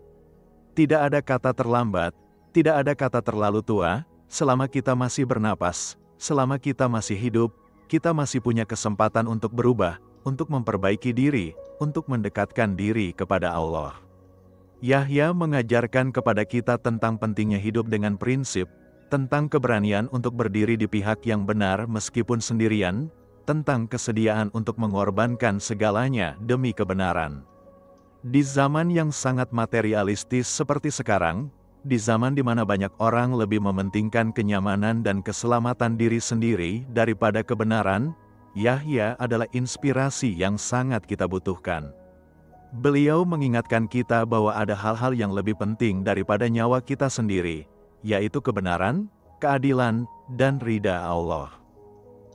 Tidak ada kata terlambat, tidak ada kata terlalu tua, selama kita masih bernapas, selama kita masih hidup, kita masih punya kesempatan untuk berubah, untuk memperbaiki diri, untuk mendekatkan diri kepada Allah. Yahya mengajarkan kepada kita tentang pentingnya hidup dengan prinsip, tentang keberanian untuk berdiri di pihak yang benar meskipun sendirian, tentang kesediaan untuk mengorbankan segalanya demi kebenaran. Di zaman yang sangat materialistis seperti sekarang, di zaman di mana banyak orang lebih mementingkan kenyamanan dan keselamatan diri sendiri daripada kebenaran, Yahya adalah inspirasi yang sangat kita butuhkan. Beliau mengingatkan kita bahwa ada hal-hal yang lebih penting daripada nyawa kita sendiri, yaitu kebenaran, keadilan, dan ridha Allah.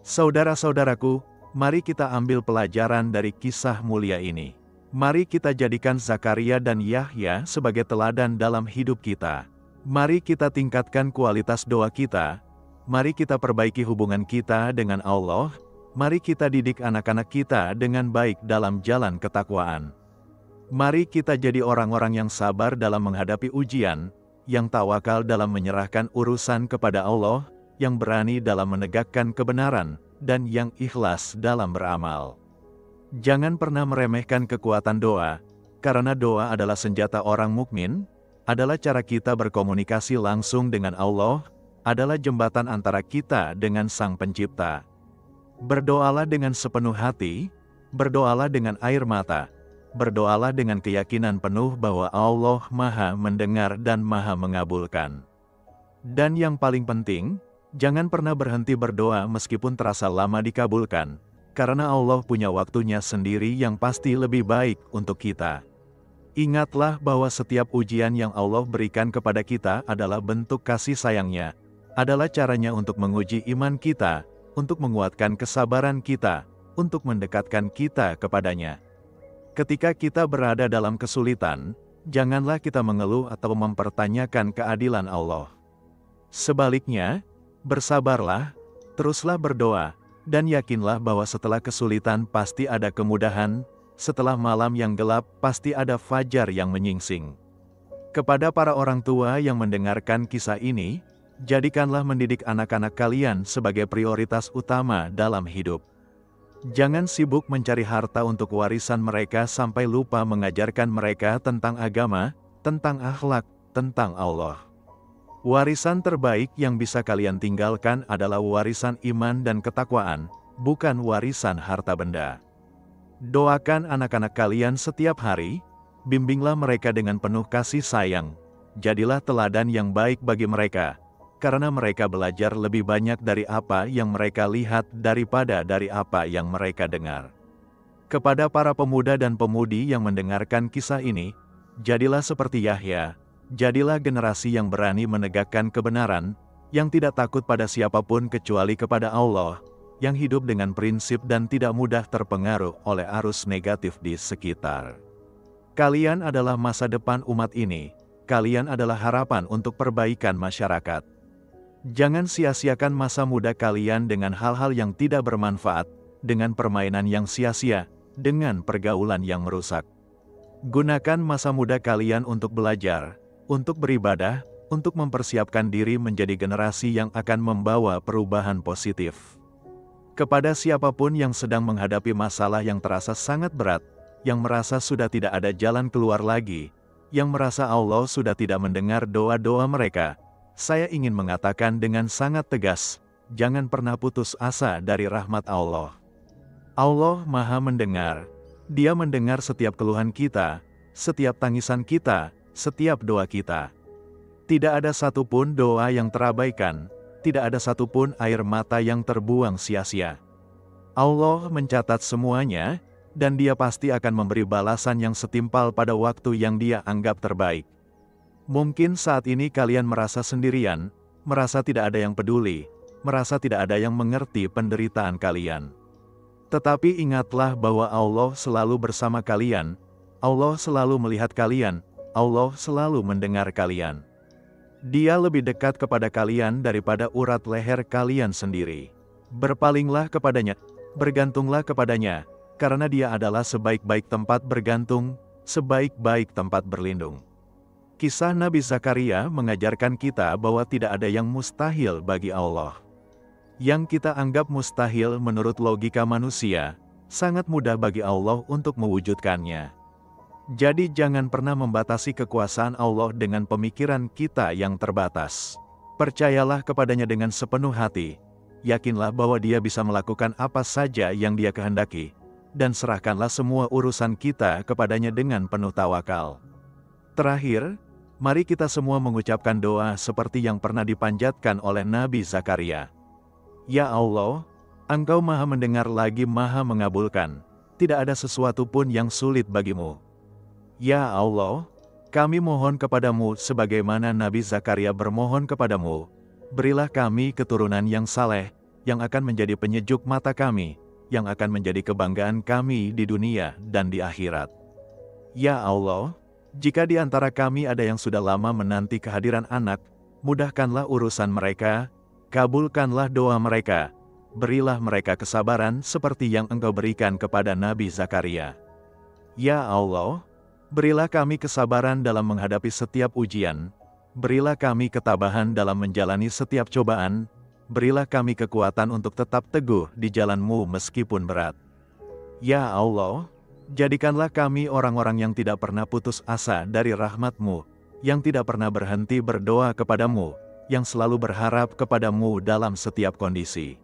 Saudara-saudaraku, mari kita ambil pelajaran dari kisah mulia ini. Mari kita jadikan Zakaria dan Yahya sebagai teladan dalam hidup kita. Mari kita tingkatkan kualitas doa kita. Mari kita perbaiki hubungan kita dengan Allah. Mari kita didik anak-anak kita dengan baik dalam jalan ketakwaan. Mari kita jadi orang-orang yang sabar dalam menghadapi ujian, yang tawakal dalam menyerahkan urusan kepada Allah, yang berani dalam menegakkan kebenaran, dan yang ikhlas dalam beramal. Jangan pernah meremehkan kekuatan doa, karena doa adalah senjata orang mukmin, adalah cara kita berkomunikasi langsung dengan Allah, adalah jembatan antara kita dengan Sang Pencipta. Berdoalah dengan sepenuh hati, berdoalah dengan air mata, berdoalah dengan keyakinan penuh bahwa Allah Maha mendengar dan Maha mengabulkan. Dan yang paling penting, jangan pernah berhenti berdoa meskipun terasa lama dikabulkan, karena Allah punya waktunya sendiri yang pasti lebih baik untuk kita. Ingatlah bahwa setiap ujian yang Allah berikan kepada kita adalah bentuk kasih sayang-Nya, adalah caranya untuk menguji iman kita, untuk menguatkan kesabaran kita, untuk mendekatkan kita kepadanya. Ketika kita berada dalam kesulitan, janganlah kita mengeluh atau mempertanyakan keadilan Allah. Sebaliknya, bersabarlah, teruslah berdoa, dan yakinlah bahwa setelah kesulitan pasti ada kemudahan, setelah malam yang gelap pasti ada fajar yang menyingsing. Kepada para orang tua yang mendengarkan kisah ini, jadikanlah mendidik anak-anak kalian sebagai prioritas utama dalam hidup. Jangan sibuk mencari harta untuk warisan mereka sampai lupa mengajarkan mereka tentang agama, tentang akhlak, tentang Allah. Warisan terbaik yang bisa kalian tinggalkan adalah warisan iman dan ketakwaan, bukan warisan harta benda. Doakan anak-anak kalian setiap hari, bimbinglah mereka dengan penuh kasih sayang, jadilah teladan yang baik bagi mereka, karena mereka belajar lebih banyak dari apa yang mereka lihat daripada dari apa yang mereka dengar. Kepada para pemuda dan pemudi yang mendengarkan kisah ini, jadilah seperti Yahya, jadilah generasi yang berani menegakkan kebenaran, yang tidak takut pada siapapun kecuali kepada Allah, yang hidup dengan prinsip dan tidak mudah terpengaruh oleh arus negatif di sekitar. Kalian adalah masa depan umat ini, kalian adalah harapan untuk perbaikan masyarakat. Jangan sia-siakan masa muda kalian dengan hal-hal yang tidak bermanfaat, dengan permainan yang sia-sia, dengan pergaulan yang merusak. Gunakan masa muda kalian untuk belajar, untuk beribadah, untuk mempersiapkan diri menjadi generasi yang akan membawa perubahan positif. Kepada siapapun yang sedang menghadapi masalah yang terasa sangat berat, yang merasa sudah tidak ada jalan keluar lagi, yang merasa Allah sudah tidak mendengar doa-doa mereka, saya ingin mengatakan dengan sangat tegas, jangan pernah putus asa dari rahmat Allah. Allah Maha Mendengar. Dia mendengar setiap keluhan kita, setiap tangisan kita, setiap doa kita. Tidak ada satupun doa yang terabaikan, tidak ada satupun air mata yang terbuang sia-sia. Allah mencatat semuanya, dan Dia pasti akan memberi balasan yang setimpal pada waktu yang Dia anggap terbaik. Mungkin saat ini kalian merasa sendirian, merasa tidak ada yang peduli, merasa tidak ada yang mengerti penderitaan kalian. Tetapi ingatlah bahwa Allah selalu bersama kalian, Allah selalu melihat kalian, Allah selalu mendengar kalian. Dia lebih dekat kepada kalian daripada urat leher kalian sendiri. Berpalinglah kepadanya, bergantunglah kepadanya, karena Dia adalah sebaik-baik tempat bergantung, sebaik-baik tempat berlindung. Kisah Nabi Zakaria mengajarkan kita bahwa tidak ada yang mustahil bagi Allah. Yang kita anggap mustahil menurut logika manusia, sangat mudah bagi Allah untuk mewujudkannya. Jadi jangan pernah membatasi kekuasaan Allah dengan pemikiran kita yang terbatas. Percayalah kepadanya dengan sepenuh hati, yakinlah bahwa Dia bisa melakukan apa saja yang Dia kehendaki, dan serahkanlah semua urusan kita kepadanya dengan penuh tawakal. Terakhir, mari kita semua mengucapkan doa seperti yang pernah dipanjatkan oleh Nabi Zakaria. Ya Allah, Engkau Maha Mendengar lagi Maha Mengabulkan, tidak ada sesuatu pun yang sulit bagimu. Ya Allah, kami mohon kepadamu sebagaimana Nabi Zakaria bermohon kepadamu, berilah kami keturunan yang saleh, yang akan menjadi penyejuk mata kami, yang akan menjadi kebanggaan kami di dunia dan di akhirat. Ya Allah, jika di antara kami ada yang sudah lama menanti kehadiran anak, mudahkanlah urusan mereka, kabulkanlah doa mereka, berilah mereka kesabaran seperti yang Engkau berikan kepada Nabi Zakaria. Ya Allah, berilah kami kesabaran dalam menghadapi setiap ujian, berilah kami ketabahan dalam menjalani setiap cobaan, berilah kami kekuatan untuk tetap teguh di jalan-Mu meskipun berat. Ya Allah, jadikanlah kami orang-orang yang tidak pernah putus asa dari rahmat-Mu, yang tidak pernah berhenti berdoa kepadamu, yang selalu berharap kepadamu dalam setiap kondisi.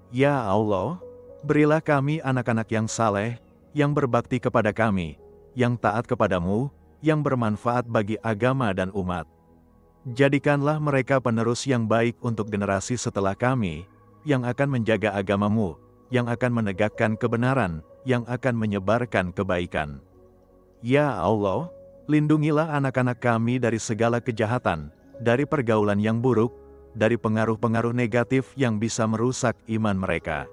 Ya Allah, berilah kami anak-anak yang saleh, yang berbakti kepada kami, yang taat kepadamu, yang bermanfaat bagi agama dan umat. Jadikanlah mereka penerus yang baik untuk generasi setelah kami, yang akan menjaga agama-Mu, yang akan menegakkan kebenaran, yang akan menyebarkan kebaikan. Ya Allah, lindungilah anak-anak kami dari segala kejahatan, dari pergaulan yang buruk, dari pengaruh-pengaruh negatif yang bisa merusak iman mereka.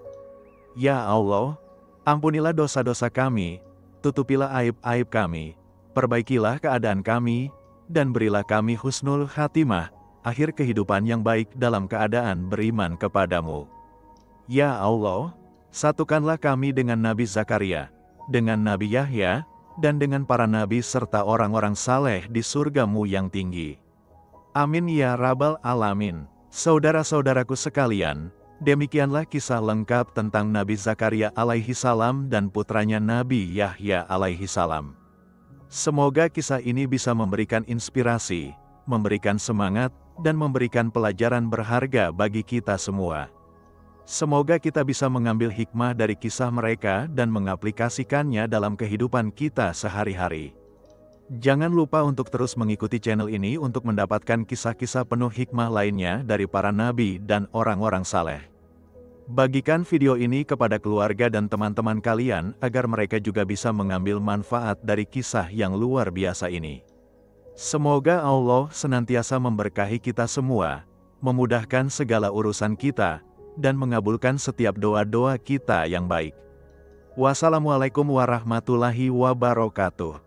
Ya Allah, ampunilah dosa-dosa kami, tutupilah aib-aib kami, perbaikilah keadaan kami, dan berilah kami husnul khatimah, akhir kehidupan yang baik dalam keadaan beriman kepadamu. Ya Allah, satukanlah kami dengan Nabi Zakaria, dengan Nabi Yahya, dan dengan para nabi serta orang-orang saleh di surga-Mu yang tinggi. Amin ya Rabbal Alamin. Saudara-saudaraku sekalian, demikianlah kisah lengkap tentang Nabi Zakaria alaihi salam dan putranya Nabi Yahya alaihi salam. Semoga kisah ini bisa memberikan inspirasi, memberikan semangat, dan memberikan pelajaran berharga bagi kita semua. Semoga kita bisa mengambil hikmah dari kisah mereka dan mengaplikasikannya dalam kehidupan kita sehari-hari. Jangan lupa untuk terus mengikuti channel ini untuk mendapatkan kisah-kisah penuh hikmah lainnya dari para nabi dan orang-orang saleh. Bagikan video ini kepada keluarga dan teman-teman kalian agar mereka juga bisa mengambil manfaat dari kisah yang luar biasa ini. Semoga Allah senantiasa memberkahi kita semua, memudahkan segala urusan kita, dan mengabulkan setiap doa-doa kita yang baik. Wassalamualaikum warahmatullahi wabarakatuh.